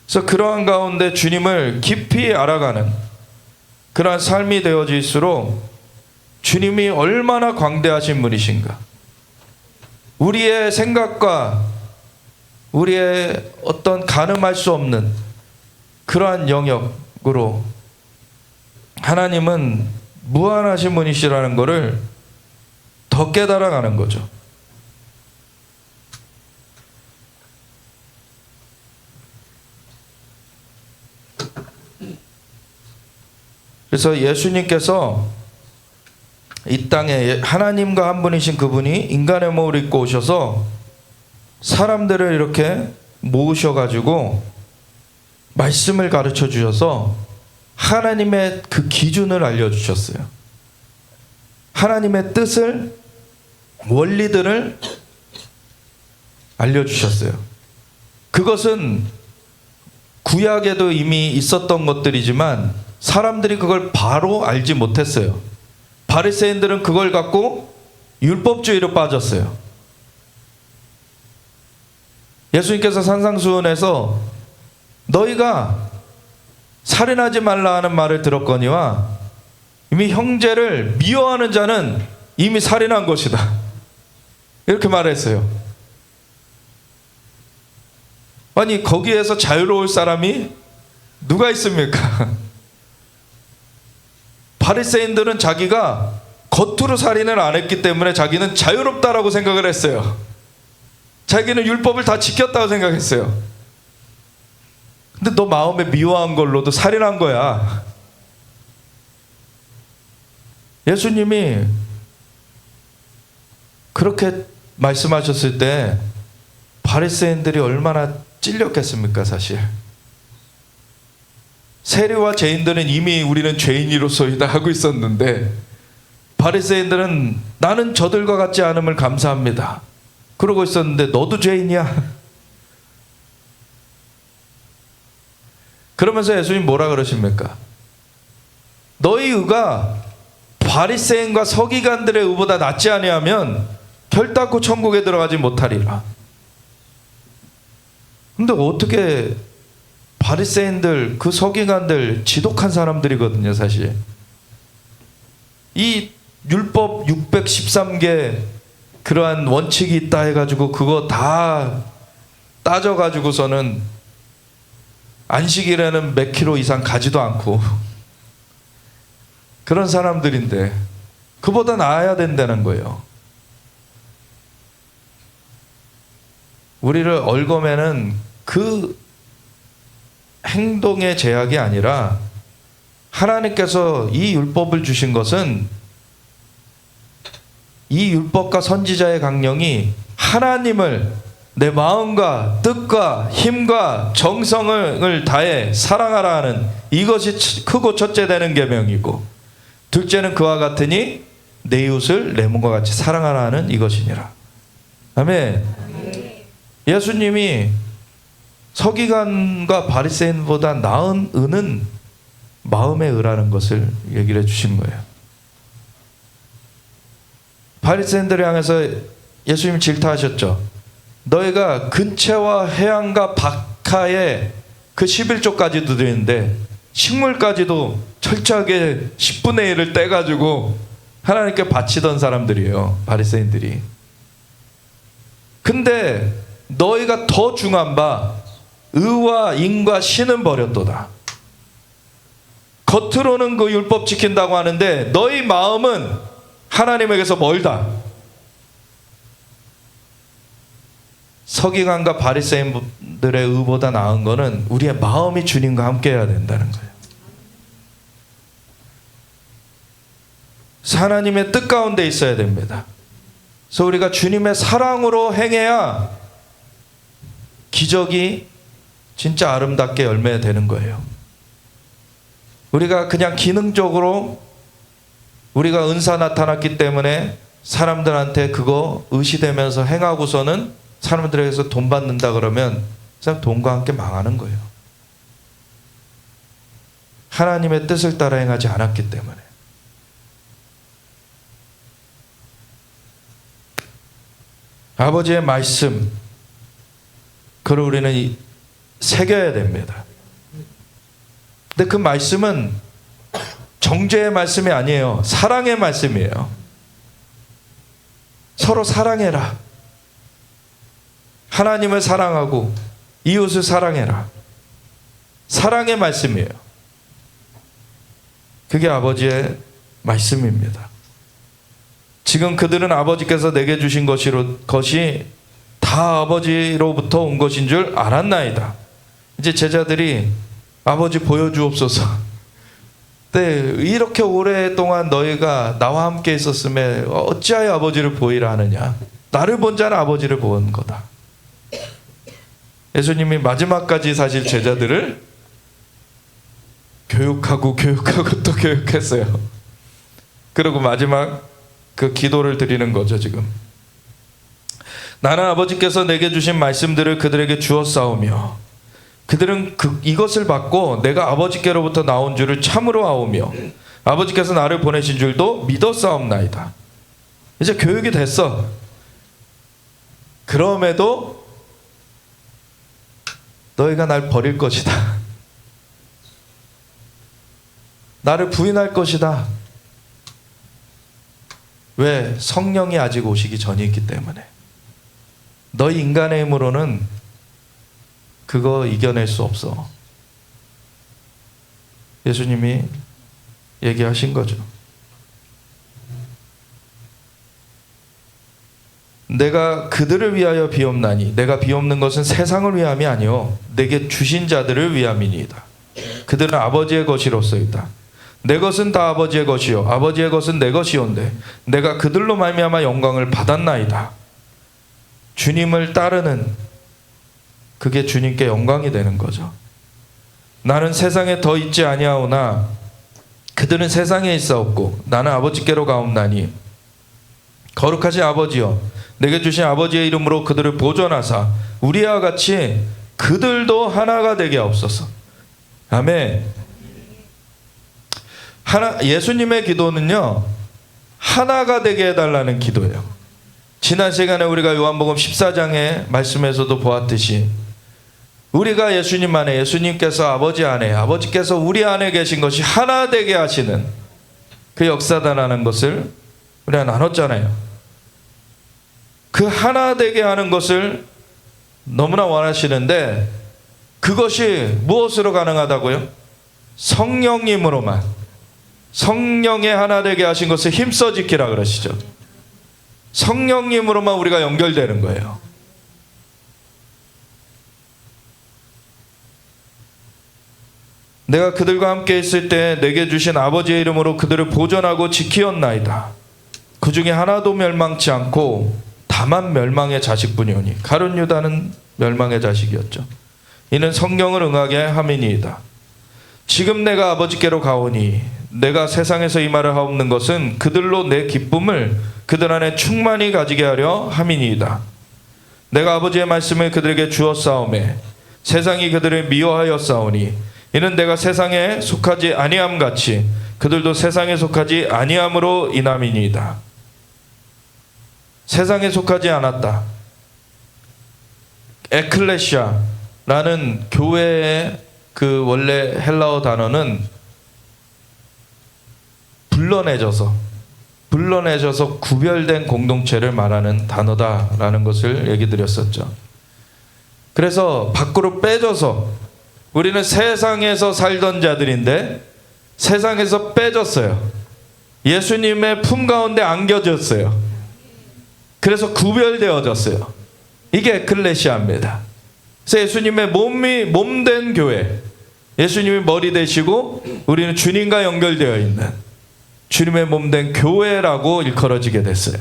그래서 그러한 가운데 주님을 깊이 알아가는 그러한 삶이 되어질수록 주님이 얼마나 광대하신 분이신가, 우리의 생각과 우리의 어떤 가늠할 수 없는 그러한 영역으로 하나님은 무한하신 분이시라는 것을 더 깨달아가는 거죠. 그래서 예수님께서 이 땅에 하나님과 한 분이신 그분이 인간의 몸을 입고 오셔서 사람들을 이렇게 모으셔가지고 말씀을 가르쳐 주셔서 하나님의 그 기준을 알려주셨어요. 하나님의 뜻을, 원리들을 알려주셨어요. 그것은 구약에도 이미 있었던 것들이지만 사람들이 그걸 바로 알지 못했어요. 바리새인들은 그걸 갖고 율법주의로 빠졌어요. 예수님께서 산상수훈에서 너희가 살인하지 말라 하는 말을 들었거니와 이미 형제를 미워하는 자는 이미 살인한 것이다, 이렇게 말했어요. 아니, 거기에서 자유로울 사람이 누가 있습니까? 바리새인들은 자기가 겉으로 살인을 안 했기 때문에 자기는 자유롭다라고 생각을 했어요. 자기는 율법을 다 지켰다고 생각했어요. 근데 너 마음에 미워한 걸로도 살인한 거야. 예수님이 그렇게 말씀하셨을 때 바리새인들이 얼마나 찔렸겠습니까, 사실. 세리와 죄인들은 이미 우리는 죄인이로소이다 하고 있었는데, 바리새인들은 나는 저들과 같지 않음을 감사합니다 그러고 있었는데, 너도 죄인이야. 그러면서 예수님 뭐라 그러십니까? 너희 의가 바리새인과 서기관들의 의보다 낫지 아니하면 결단코 천국에 들어가지 못하리라. 근데 어떻게 바리새인들, 그 서기관들 지독한 사람들이거든요, 사실. 이 율법 613개 그러한 원칙이 있다 해가지고 그거 다 따져가지고서는 안식일에는 몇 킬로 이상 가지도 않고 그런 사람들인데 그보다 나아야 된다는 거예요. 우리를 얽어매는 그 행동의 제약이 아니라 하나님께서 이 율법을 주신 것은 이 율법과 선지자의 강령이 하나님을 내 마음과 뜻과 힘과 정성을 다해 사랑하라 하는 이것이 크고 첫째 되는 계명이고, 둘째는 그와 같으니 내 이웃을 내 몸과 같이 사랑하라 하는 이것이니라. 아멘. 예수님이 서기관과 바리새인보다 나은 의는 마음의 의라는 것을 얘기를 해주신 거예요. 바리새인들을 향해서 예수님 질타하셨죠. 너희가 근채와 해양과 박하의 그 11조까지도 드리는데 식물까지도 철저하게 10분의 1을 떼가지고 하나님께 바치던 사람들이에요, 바리새인들이. 근데 너희가 더 중한 바 의와 인과 신은 버렸도다. 겉으로는 그 율법 지킨다고 하는데 너희 마음은 하나님에게서 멀다. 서기관과 바리새인들의 의보다 나은 거는 우리의 마음이 주님과 함께 해야 된다는 거예요. 하나님의 뜻 가운데 있어야 됩니다. 그래서 우리가 주님의 사랑으로 행해야 기적이 진짜 아름답게 열매되는 거예요. 우리가 그냥 기능적으로 우리가 은사 나타났기 때문에 사람들한테 그거 의시되면서 행하고서는 사람들에게서 돈 받는다 그러면 그 사람 돈과 함께 망하는 거예요. 하나님의 뜻을 따라 행하지 않았기 때문에. 아버지의 말씀, 그걸 우리는 새겨야 됩니다. 근데 그 말씀은 정죄의 말씀이 아니에요. 사랑의 말씀이에요. 서로 사랑해라. 하나님을 사랑하고 이웃을 사랑해라. 사랑의 말씀이에요. 그게 아버지의 말씀입니다. 지금 그들은 아버지께서 내게 주신 것이 다 아버지로부터 온 것인 줄 알았나이다. 이제 제자들이 아버지 보여주옵소서. 네, 이렇게 오랫동안 너희가 나와 함께 있었음에 어찌하여 아버지를 보이라 하느냐. 나를 본 자는 아버지를 본 거다. 예수님이 마지막까지 사실 제자들을 교육하고 또 교육했어요. 그리고 마지막 그 기도를 드리는 거죠, 지금. 나는 아버지께서 내게 주신 말씀들을 그들에게 주었사오며 그들은 이것을 받고 내가 아버지께로부터 나온 줄을 참으로 아오며 아버지께서 나를 보내신 줄도 믿었사옵나이다. 이제 교육이 됐어. 그럼에도 너희가 날 버릴 것이다. 나를 부인할 것이다. 왜? 성령이 아직 오시기 전이 있기 때문에. 너희 인간의 힘으로는 그거 이겨낼 수 없어. 예수님이 얘기하신 거죠. 내가 그들을 위하여 비옵나니 내가 비옵는 것은 세상을 위함이 아니요 내게 주신 자들을 위함이니이다. 그들은 아버지의 것이로소이다. 내 것은 다 아버지의 것이요 아버지의 것은 내 것이온데 내가 그들로 말미암아 영광을 받았나이다. 주님을 따르는 그게 주님께 영광이 되는 거죠. 나는 세상에 더 있지 아니하오나 그들은 세상에 있사옵고 나는 아버지께로 가옵나니 거룩하신 아버지여 내게 주신 아버지의 이름으로 그들을 보존하사 우리와 같이 그들도 하나가 되게 하옵소서. 아멘. 예수님의 기도는요, 하나가 되게 해달라는 기도예요. 지난 시간에 우리가 요한복음 14장의 말씀에서도 보았듯이 우리가 예수님 안에, 예수님께서 아버지 안에, 아버지께서 우리 안에 계신 것이 하나 되게 하시는 그 역사다라는 것을 우리가 나눴잖아요. 그 하나 되게 하는 것을 너무나 원하시는데 그것이 무엇으로 가능하다고요? 성령님으로만. 성령의 하나 되게 하신 것을 힘써 지키라 그러시죠. 성령님으로만 우리가 연결되는 거예요. 내가 그들과 함께 있을 때 내게 주신 아버지의 이름으로 그들을 보존하고 지키었나이다. 그 중에 하나도 멸망치 않고 다만 멸망의 자식뿐이오니. 가룟 유다는 멸망의 자식이었죠. 이는 성령을 응하게 함이니이다. 지금 내가 아버지께로 가오니 내가 세상에서 이 말을 하옵는 것은 그들로 내 기쁨을 그들 안에 충만히 가지게 하려 함이니이다. 내가 아버지의 말씀을 그들에게 주었사오매 세상이 그들을 미워하였사오니 이는 내가 세상에 속하지 아니함 같이 그들도 세상에 속하지 아니함으로 인함이니이다. 세상에 속하지 않았다. 에클레시아라는 교회의 그 원래 헬라어 단어는 불러내져서 구별된 공동체를 말하는 단어다라는 것을 얘기 드렸었죠. 그래서 밖으로 빼져서 우리는 세상에서 살던 자들인데 세상에서 빼졌어요. 예수님의 품 가운데 안겨졌어요. 그래서 구별되어졌어요. 이게 에클레시아입니다. 그래서 예수님의 몸된 교회, 예수님이 머리 되시고 우리는 주님과 연결되어 있는 주님의 몸된 교회라고 일컬어지게 됐어요.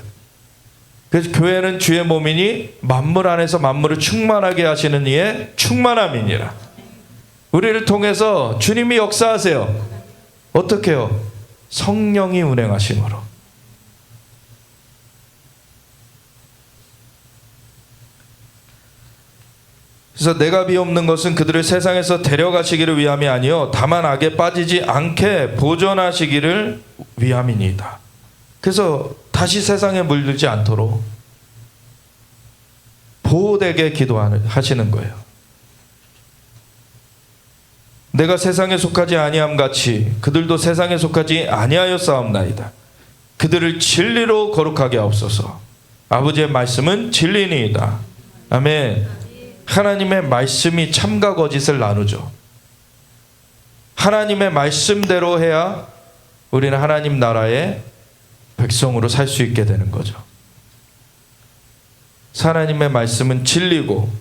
그래서 교회는 주의 몸이니 만물 안에서 만물을 충만하게 하시는 이의 충만함이니라. 우리를 통해서 주님이 역사하세요. 어떻게 해요? 성령이 운행하심으로. 그래서 내가 비옵는 것은 그들을 세상에서 데려가시기를 위함이 아니요 다만 악에 빠지지 않게 보존하시기를 위함이니이다. 그래서 다시 세상에 물들지 않도록 보호되게 기도하시는 거예요. 내가 세상에 속하지 아니함 같이 그들도 세상에 속하지 아니하였사옵나이다. 그들을 진리로 거룩하게 하옵소서. 아버지의 말씀은 진리니이다. 아멘. 하나님의 말씀이 참과 거짓을 나누죠. 하나님의 말씀대로 해야 우리는 하나님 나라의 백성으로 살 수 있게 되는 거죠. 하나님의 말씀은 진리고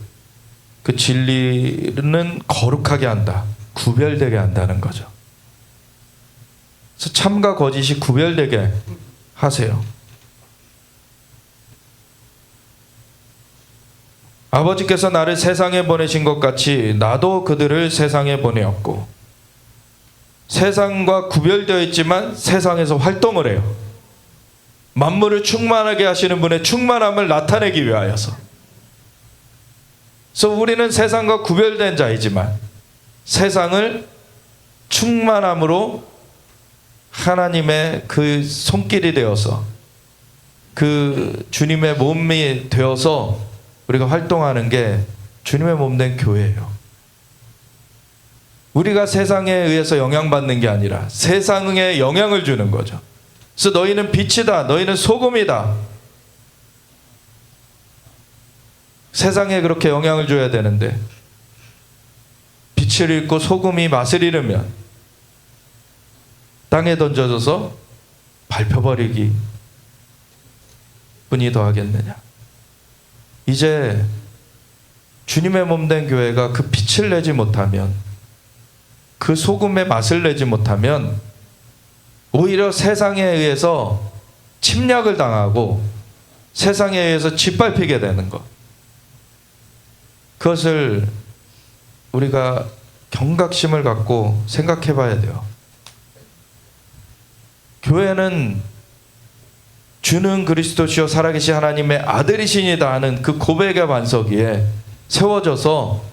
그 진리는 거룩하게 한다. 구별되게 한다는 거죠. 그래서 참과 거짓이 구별되게 하세요. 아버지께서 나를 세상에 보내신 것 같이 나도 그들을 세상에 보내었고, 세상과 구별되어 있지만 세상에서 활동을 해요. 만물을 충만하게 하시는 분의 충만함을 나타내기 위하여서. 그래서 우리는 세상과 구별된 자이지만 세상을 충만함으로 하나님의 그 손길이 되어서 그 주님의 몸이 되어서 우리가 활동하는 게 주님의 몸된 교회예요. 우리가 세상에 의해서 영향받는 게 아니라 세상에 영향을 주는 거죠. 그래서 너희는 빛이다. 너희는 소금이다. 세상에 그렇게 영향을 줘야 되는데 빛을 잃고 소금이 맛을 잃으면 땅에 던져져서 밟혀버리기 뿐이 더하겠느냐. 이제 주님의 몸된 교회가 그 빛을 내지 못하면, 그 소금의 맛을 내지 못하면 오히려 세상에 의해서 침략을 당하고 세상에 의해서 짓밟히게 되는 것. 그것을 우리가 경각심을 갖고 생각해 봐야 돼요. 교회는 주는 그리스도시요 살아계신 하나님의 아들이시니다 하는 그 고백의 반석 위에 세워져서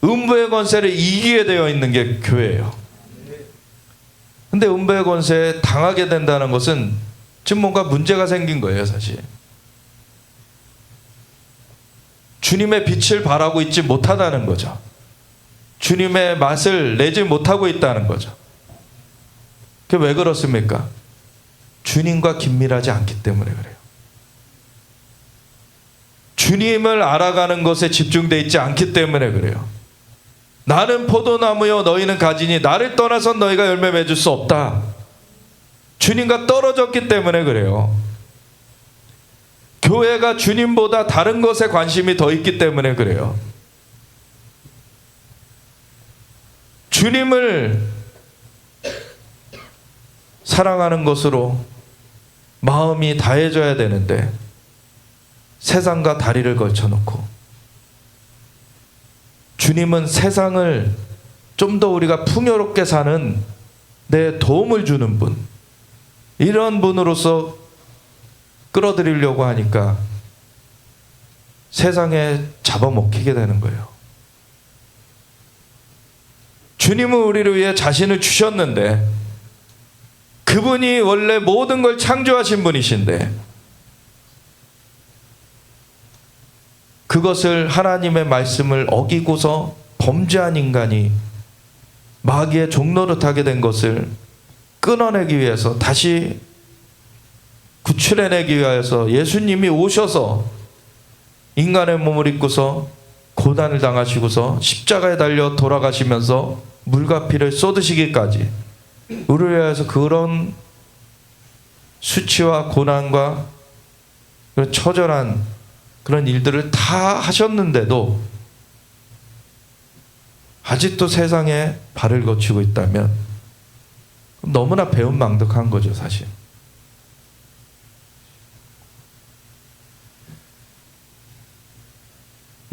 음부의 권세를 이기게 되어 있는 게 교회예요. 근데 음부의 권세에 당하게 된다는 것은 지금 뭔가 문제가 생긴 거예요, 사실. 주님의 빛을 발하고 있지 못하다는 거죠. 주님의 맛을 내지 못하고 있다는 거죠. 그게 왜 그렇습니까? 주님과 긴밀하지 않기 때문에 그래요. 주님을 알아가는 것에 집중되어 있지 않기 때문에 그래요. 나는 포도나무요 너희는 가지니 나를 떠나선 너희가 열매 맺을 수 없다. 주님과 떨어졌기 때문에 그래요. 교회가 주님보다 다른 것에 관심이 더 있기 때문에 그래요. 주님을 사랑하는 것으로 마음이 다해져야 되는데 세상과 다리를 걸쳐놓고 주님은 세상을 좀 더 우리가 풍요롭게 사는 데 도움을 주는 분, 이런 분으로서 끌어들이려고 하니까 세상에 잡아먹히게 되는 거예요. 주님은 우리를 위해 자신을 주셨는데 그분이 원래 모든 걸 창조하신 분이신데 그것을 하나님의 말씀을 어기고서 범죄한 인간이 마귀의 종노릇하게 된 것을 끊어내기 위해서, 다시 구출해내기 위해서 예수님이 오셔서 인간의 몸을 입고서 고난을 당하시고서 십자가에 달려 돌아가시면서 물과 피를 쏟으시기까지 우리를 위해서 그런 수치와 고난과 그런 처절한 그런 일들을 다 하셨는데도 아직도 세상에 발을 거치고 있다면 너무나 배은망덕한 거죠, 사실.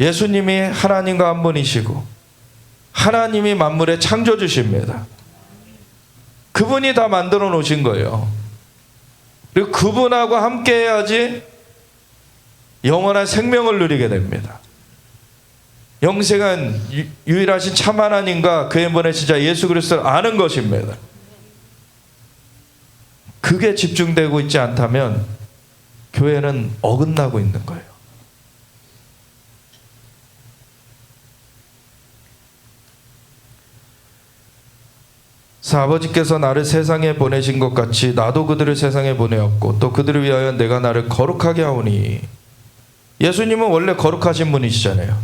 예수님이 하나님과 한 분이시고 하나님이 만물의 창조주십니다. 그분이 다 만들어 놓으신 거예요. 그리고 그분하고 함께 해야지 영원한 생명을 누리게 됩니다. 영생은 유일하신 참 하나님과 그의 보내신 자 예수 그리스도를 아는 것입니다. 그게 집중되고 있지 않다면 교회는 어긋나고 있는 거예요. 그래서 아버지께서 나를 세상에 보내신 것 같이 나도 그들을 세상에 보내었고 또 그들을 위하여 내가 나를 거룩하게 하오니. 예수님은 원래 거룩하신 분이시잖아요.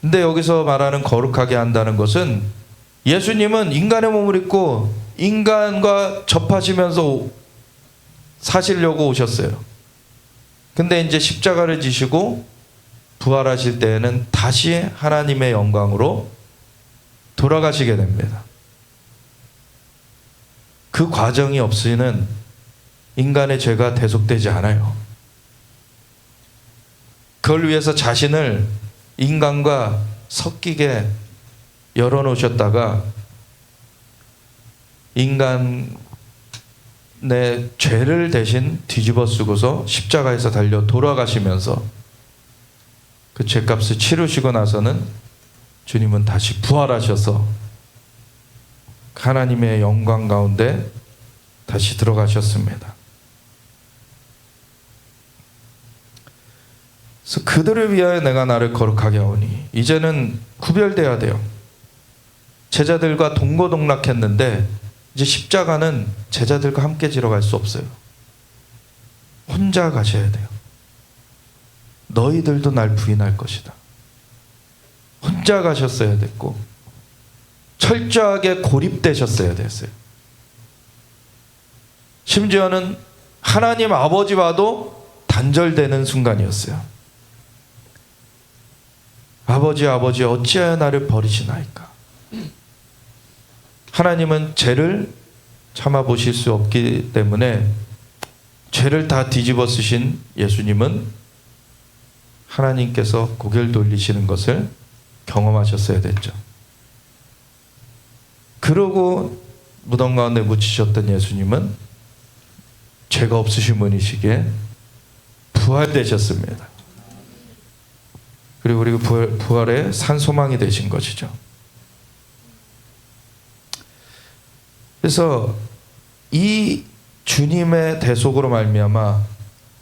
근데 여기서 말하는 거룩하게 한다는 것은 예수님은 인간의 몸을 입고 인간과 접하시면서 사시려고 오셨어요. 근데 이제 십자가를 지시고 부활하실 때에는 다시 하나님의 영광으로 돌아가시게 됩니다. 그 과정이 없이는 인간의 죄가 대속되지 않아요. 그걸 위해서 자신을 인간과 섞이게 열어놓으셨다가 인간의 죄를 대신 뒤집어 쓰고서 십자가에서 달려 돌아가시면서 그 죄값을 치르시고 나서는 주님은 다시 부활하셔서 하나님의 영광 가운데 다시 들어가셨습니다. 그래서 그들을 위하여 내가 나를 거룩하게 하오니. 이제는 구별돼야 돼요. 제자들과 동고동락했는데 이제 십자가는 제자들과 함께 지러 갈 수 없어요. 혼자 가셔야 돼요. 너희들도 날 부인할 것이다. 혼자 가셨어야 됐고 철저하게 고립되셨어야 됐어요. 심지어는 하나님 아버지와도 단절되는 순간이었어요. 아버지 아버지 어찌하여 나를 버리시나이까. 하나님은 죄를 참아보실 수 없기 때문에 죄를 다 뒤집어 쓰신 예수님은 하나님께서 고개를 돌리시는 것을 경험하셨어야 됐죠. 그러고 무덤 가운데 묻히셨던 예수님은 죄가 없으신 분이시기에 부활되셨습니다. 그리고 우리 부활의 산소망이 되신 것이죠. 그래서 이 주님의 대속으로 말미암아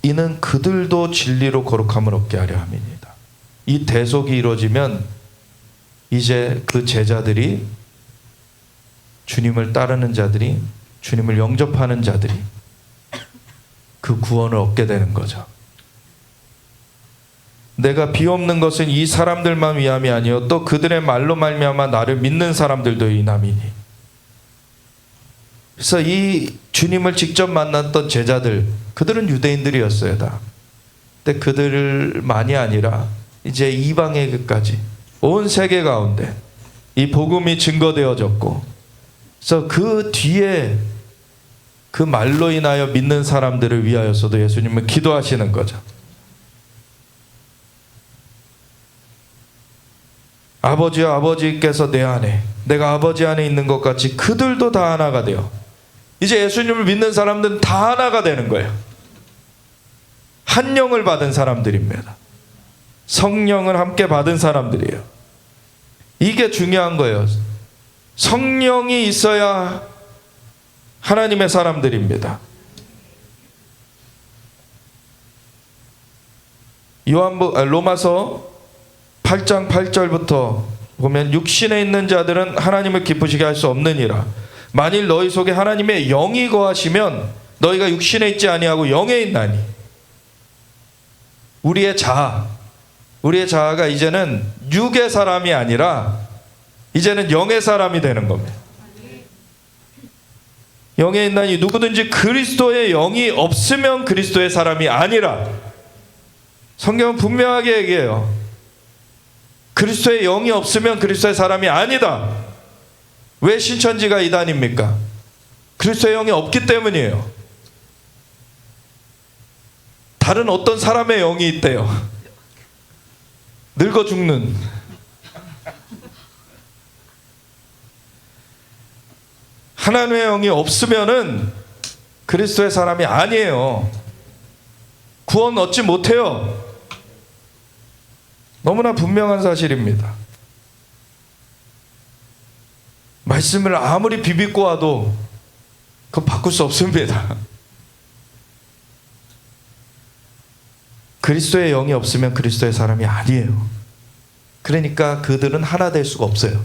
이는 그들도 진리로 거룩함을 얻게 하려 함이니이다. 이 대속이 이루어지면 이제 그 제자들이, 주님을 따르는 자들이, 주님을 영접하는 자들이 그 구원을 얻게 되는 거죠. 내가 비옵는 것은 이 사람들만 위함이 아니요 또 그들의 말로 말미암아 나를 믿는 사람들도 인함이니. 그래서 이 주님을 직접 만났던 제자들, 그들은 유대인들이었어요 다. 근데 그들만이 아니라 이제 이방에게까지 온 세계 가운데 이 복음이 증거되어졌고, 그래서 그 뒤에 그 말로 인하여 믿는 사람들을 위하여서도 예수님은 기도하시는 거죠. 아버지여, 아버지께서 내 안에, 내가 아버지 안에 있는 것 같이 그들도 다 하나가 되어. 이제 예수님을 믿는 사람들은 다 하나가 되는 거예요. 한 영을 받은 사람들입니다. 성령을 함께 받은 사람들이에요. 이게 중요한 거예요. 성령이 있어야 하나님의 사람들입니다. 로마서 8장 8절부터 보면 육신에 있는 자들은 하나님을 기쁘시게 할 수 없느니라. 만일 너희 속에 하나님의 영이 거하시면 너희가 육신에 있지 아니하고 영에 있나니. 우리의 자아가 이제는 육의 사람이 아니라 이제는 영의 사람이 되는 겁니다. 영에 있나니 누구든지 그리스도의 영이 없으면 그리스도의 사람이 아니라. 성경은 분명하게 얘기해요. 그리스도의 영이 없으면 그리스도의 사람이 아니다. 왜 신천지가 이단입니까? 그리스도의 영이 없기 때문이에요. 다른 어떤 사람의 영이 있대요. 늙어 죽는. 하나님의 영이 없으면은 그리스도의 사람이 아니에요. 구원 얻지 못해요. 너무나 분명한 사실입니다. 말씀을 아무리 비비고 와도 그거 바꿀 수 없습니다. 그리스도의 영이 없으면 그리스도의 사람이 아니에요. 그러니까 그들은 하나 될 수가 없어요.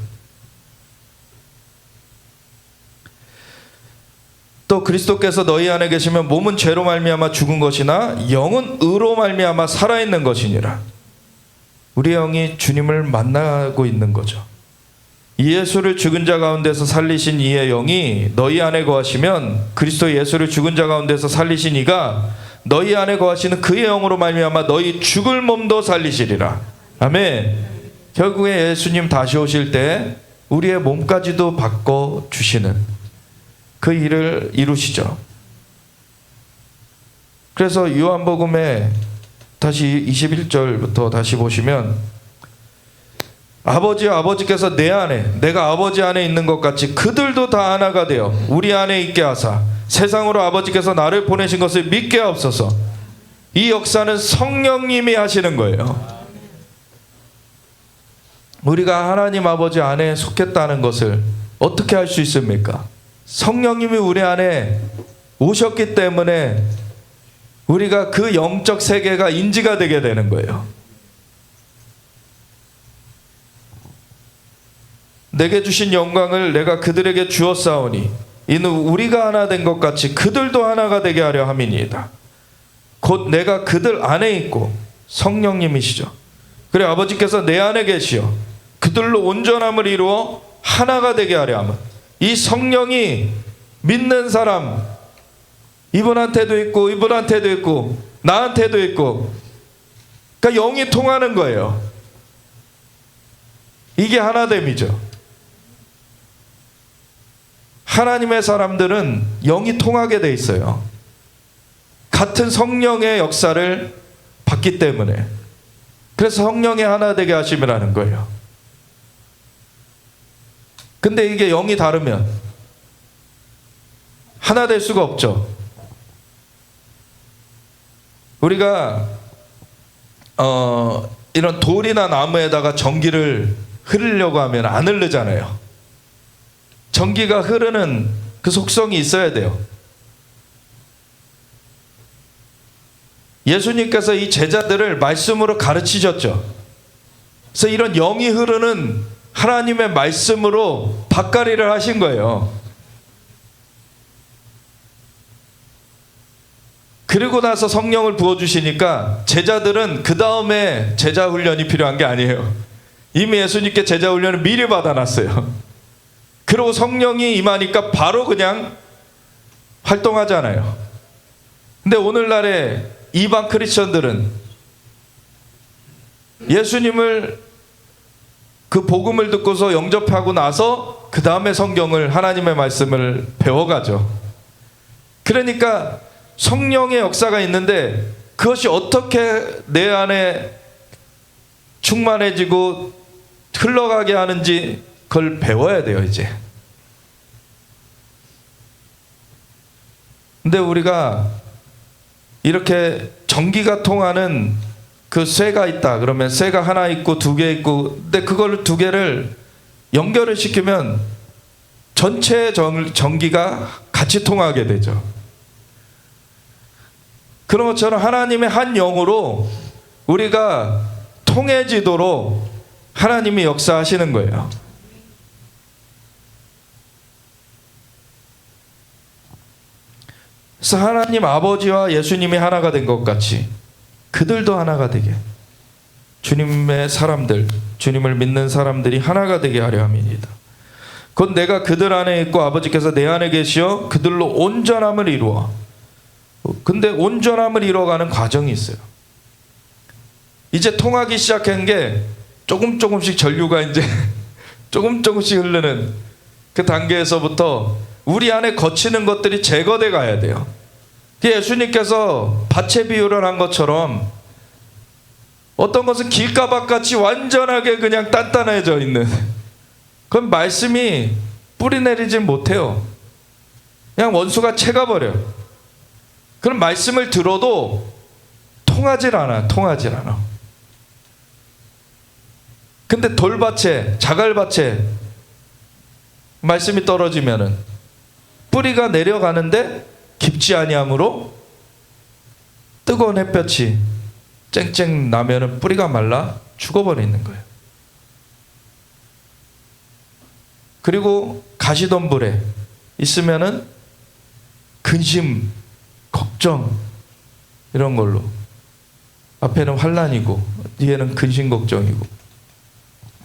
또 그리스도께서 너희 안에 계시면 몸은 죄로 말미암아 죽은 것이나 영은 의로 말미암아 살아있는 것이니라. 우리 영이 주님을 만나고 있는 거죠. 이 예수를 죽은 자 가운데서 살리신 이의 영이 너희 안에 거하시면 그리스도 예수를 죽은 자 가운데서 살리신 이가 너희 안에 거하시는 그의 영으로 말미암아 너희 죽을 몸도 살리시리라. 아멘. 결국에 예수님 다시 오실 때 우리의 몸까지도 바꿔주시는 그 일을 이루시죠. 그래서 요한복음에 다시 21절부터 다시 보시면 아버지여, 아버지께서 내 안에, 내가 아버지 안에 있는 것 같이 그들도 다 하나가 되어 우리 안에 있게 하사 세상으로 아버지께서 나를 보내신 것을 믿게 하옵소서. 이 역사는 성령님이 하시는 거예요. 우리가 하나님 아버지 안에 속했다는 것을 어떻게 할 수 있습니까? 성령님이 우리 안에 오셨기 때문에 우리가 그 영적 세계가 인지가 되게 되는 거예요. 내게 주신 영광을 내가 그들에게 주었사오니 이는 우리가 하나 된 것 같이 그들도 하나가 되게 하려 함이니이다. 곧 내가 그들 안에 있고 성령님이시죠. 그래 아버지께서 내 안에 계시어 그들로 온전함을 이루어 하나가 되게 하려 함은 이 성령이 믿는 사람, 이분한테도 있고 이분한테도 있고 나한테도 있고, 그러니까 영이 통하는 거예요. 이게 하나됨이죠. 하나님의 사람들은 영이 통하게 돼 있어요. 같은 성령의 역사를 받기 때문에. 그래서 성령이 하나 되게 하심이라는 거예요. 근데 이게 영이 다르면 하나 될 수가 없죠. 우리가 이런 돌이나 나무에다가 전기를 흐르려고 하면 안 흐르잖아요. 전기가 흐르는 그 속성이 있어야 돼요. 예수님께서 이 제자들을 말씀으로 가르치셨죠. 그래서 이런 영이 흐르는 하나님의 말씀으로 밭갈이를 하신 거예요. 그리고 나서 성령을 부어주시니까 제자들은 그 다음에 제자 훈련이 필요한 게 아니에요. 이미 예수님께 제자 훈련을 미리 받아놨어요. 그리고 성령이 임하니까 바로 그냥 활동하잖아요. 근데 오늘날의 이방 크리스천들은 예수님을 그 복음을 듣고서 영접하고 나서 그 다음에 성경을, 하나님의 말씀을 배워가죠. 그러니까 성령의 역사가 있는데 그것이 어떻게 내 안에 충만해지고 흘러가게 하는지 그걸 배워야 돼요, 이제. 근데 우리가 이렇게 전기가 통하는 그 쇠가 있다 그러면 쇠가 하나 있고 두 개 있고, 근데 그걸 두 개를 연결을 시키면 전체 전기가 같이 통하게 되죠. 그런 것처럼 하나님의 한 영으로 우리가 통해지도록 하나님이 역사하시는 거예요. 그래서 하나님 아버지와 예수님이 하나가 된 것 같이 그들도 하나가 되게, 주님의 사람들, 주님을 믿는 사람들이 하나가 되게 하려 함이니이다. 곧 내가 그들 안에 있고 아버지께서 내 안에 계시어 그들로 온전함을 이루어. 근데 온전함을 이루어가는 과정이 있어요. 이제 통하기 시작한 게 조금씩 전류가 이제 조금씩 흐르는 그 단계에서부터 우리 안에 거치는 것들이 제거돼 가야 돼요. 예수님께서 밭의 비유를 한 것처럼 어떤 것은 길가밭같이 완전하게 그냥 단단해져 있는, 그건 말씀이 뿌리 내리진 못해요. 그냥 원수가 채가버려. 그럼 말씀을 들어도 통하질 않아. 근데 돌밭에, 자갈밭에 말씀이 떨어지면은 뿌리가 내려가는데 깊지 아니하므로 뜨거운 햇볕이 쨍쨍 나면은 뿌리가 말라 죽어버리는 거예요. 그리고 가시덤불에 있으면은 근심, 걱정 이런 걸로, 앞에는 환난이고 뒤에는 근심 걱정이고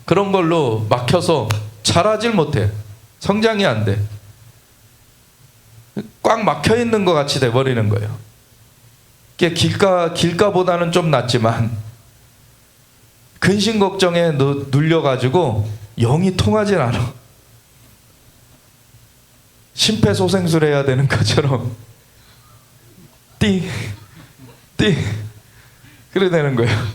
그런 걸로 막혀서 자라질 못해. 성장이 안 돼. 꽉 막혀 있는 것 같이 돼 버리는 거예요. 이게 길가보다는 좀 낫지만 근심 걱정에 눌려가지고 영이 통하질 않아. 심폐소생술 해야 되는 것처럼 띠 그래 되는 거예요.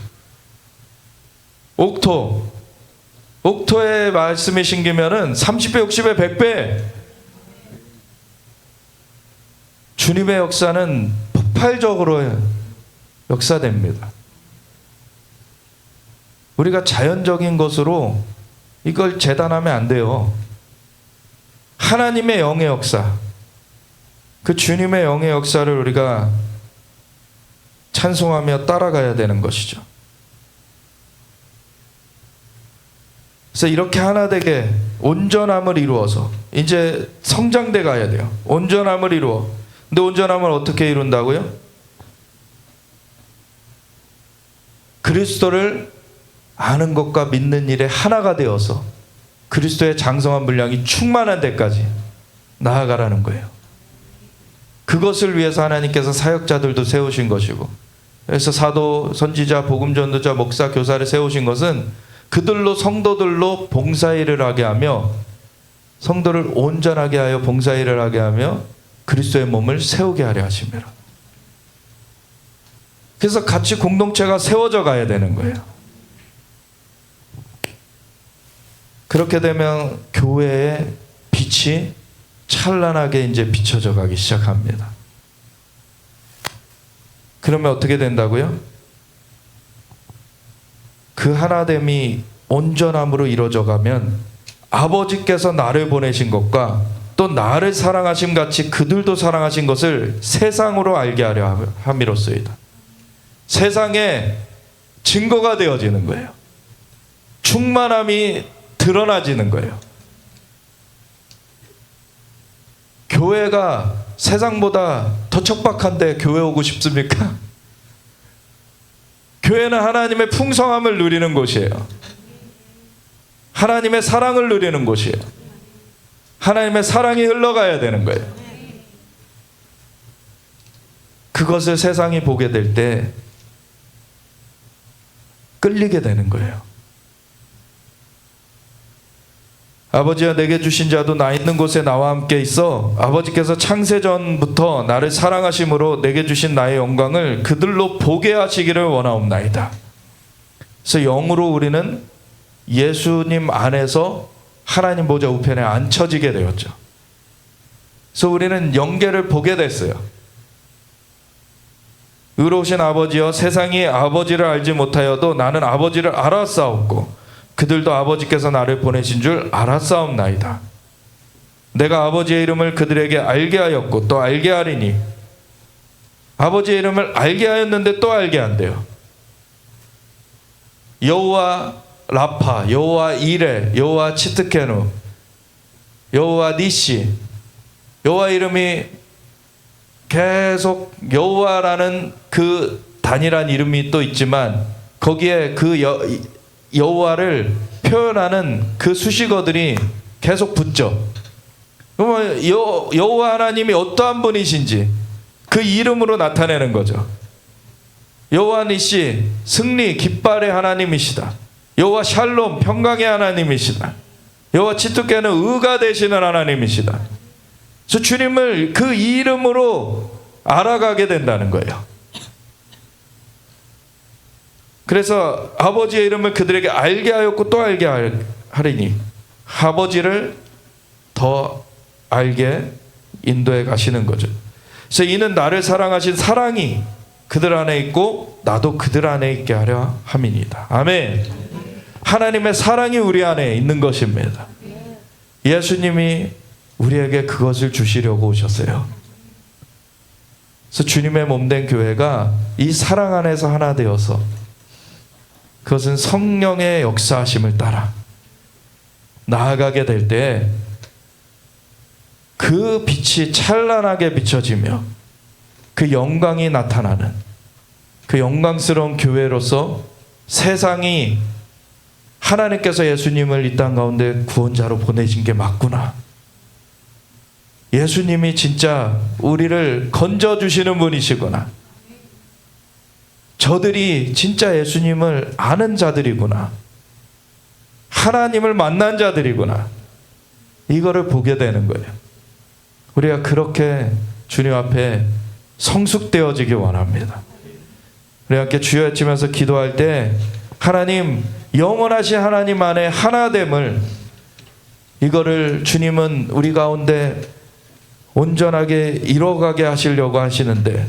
옥토의 말씀이 심기면은 30배, 60배, 100배. 주님의 역사는 폭발적으로 역사됩니다. 우리가 자연적인 것으로 이걸 재단하면 안 돼요. 하나님의 영의 역사, 그 주님의 영의 역사를 우리가 찬송하며 따라가야 되는 것이죠. 그래서 이렇게 하나 되게 온전함을 이루어서 이제 성장돼 가야 돼요. 온전함을 이루어. 근데 온전함을 어떻게 이룬다고요? 그리스도를 아는 것과 믿는 일에 하나가 되어서 그리스도의 장성한 분량이 충만한 데까지 나아가라는 거예요. 그것을 위해서 하나님께서 사역자들도 세우신 것이고, 그래서 사도, 선지자, 복음 전도자, 목사, 교사를 세우신 것은 그들로 성도들로 봉사일을 하게 하며, 성도를 온전하게 하여 봉사일을 하게 하며 그리스도의 몸을 세우게 하려 하십니다. 그래서 같이 공동체가 세워져 가야 되는 거예요. 그렇게 되면 교회의 빛이 찬란하게 이제 비춰져 가기 시작합니다. 그러면 어떻게 된다고요? 그 하나됨이 온전함으로 이루어져 가면 아버지께서 나를 보내신 것과 또 나를 사랑하심 같이 그들도 사랑하신 것을 세상으로 알게 하려 함이로소이다. 세상에 증거가 되어지는 거예요. 충만함이 드러나지는 거예요. 교회가 세상보다 더 척박한데 교회 오고 싶습니까? 교회는 하나님의 풍성함을 누리는 곳이에요. 하나님의 사랑을 누리는 곳이에요. 하나님의 사랑이 흘러가야 되는 거예요. 그것을 세상이 보게 될 때 끌리게 되는 거예요. 아버지가 내게 주신 자도 나 있는 곳에 나와 함께 있어 아버지께서 창세전부터 나를 사랑하심으로 내게 주신 나의 영광을 그들로 보게 하시기를 원하옵나이다. 그래서 영으로 우리는 예수님 안에서 하나님 보좌 우편에 앉혀지게 되었죠. 그래서 우리는 영계를 보게 됐어요. 의로우신 아버지여, 세상이 아버지를 알지 못하여도 나는 아버지를 알았사옵고 그들도 아버지께서 나를 보내신 줄 알았사옵나이다. 내가 아버지의 이름을 그들에게 알게 하였고 또 알게 하리니. 아버지의 이름을 알게 하였는데 또 알게 한대요. 여호와 라파, 여호와 이레, 여호와 치트케누, 여호와 니시. 여호와 이름이 계속 여호와라는 그 단일한 이름이 또 있지만 거기에 그 여호와를 표현하는 그 수식어들이 계속 붙죠. 그러면 여호와 하나님이 어떠한 분이신지 그 이름으로 나타내는 거죠. 여호와 니시, 승리, 깃발의 하나님이시다. 여호와 샬롬, 평강의 하나님이시다. 여호와 치투케는 의가 되시는 하나님이시다. 그래서 주님을 그 이름으로 알아가게 된다는 거예요. 그래서 아버지의 이름을 그들에게 알게 하였고 또 알게 하리니 아버지를 더 알게 인도해 가시는 거죠. 그래서 이는 나를 사랑하신 사랑이 그들 안에 있고 나도 그들 안에 있게 하려 함이니이다. 아멘. 하나님의 사랑이 우리 안에 있는 것입니다. 예수님이 우리에게 그것을 주시려고 오셨어요. 그래서 주님의 몸된 교회가 이 사랑 안에서 하나 되어서 그것은 성령의 역사하심을 따라 나아가게 될 때 그 빛이 찬란하게 비춰지며 그 영광이 나타나는 그 영광스러운 교회로서 세상이 하나님께서 예수님을 이 땅 가운데 구원자로 보내신 게 맞구나. 예수님이 진짜 우리를 건져주시는 분이시구나. 저들이 진짜 예수님을 아는 자들이구나. 하나님을 만난 자들이구나. 이거를 보게 되는 거예요. 우리가 그렇게 주님 앞에 성숙되어지기 원합니다. 우리 함께 주여 외치면서 기도할 때 하나님, 영원하신 하나님 안에 하나됨을, 이거를 주님은 우리 가운데 온전하게 이뤄가게 하시려고 하시는데,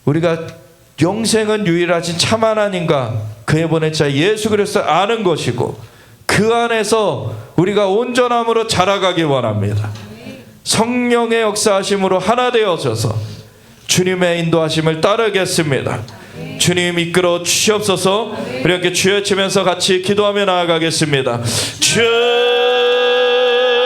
우리가 영생은 유일하신 참 하나님과 그의 보낸 자 예수 그리스도를 아는 것이고 그 안에서 우리가 온전함으로 자라가기 원합니다. 성령의 역사하심으로 하나 되어져서 주님의 인도하심을 따르겠습니다. 주님 이끌어 주시옵소서. 우리 함께 주여 외치면서 같이 기도하며 나아가겠습니다. 주여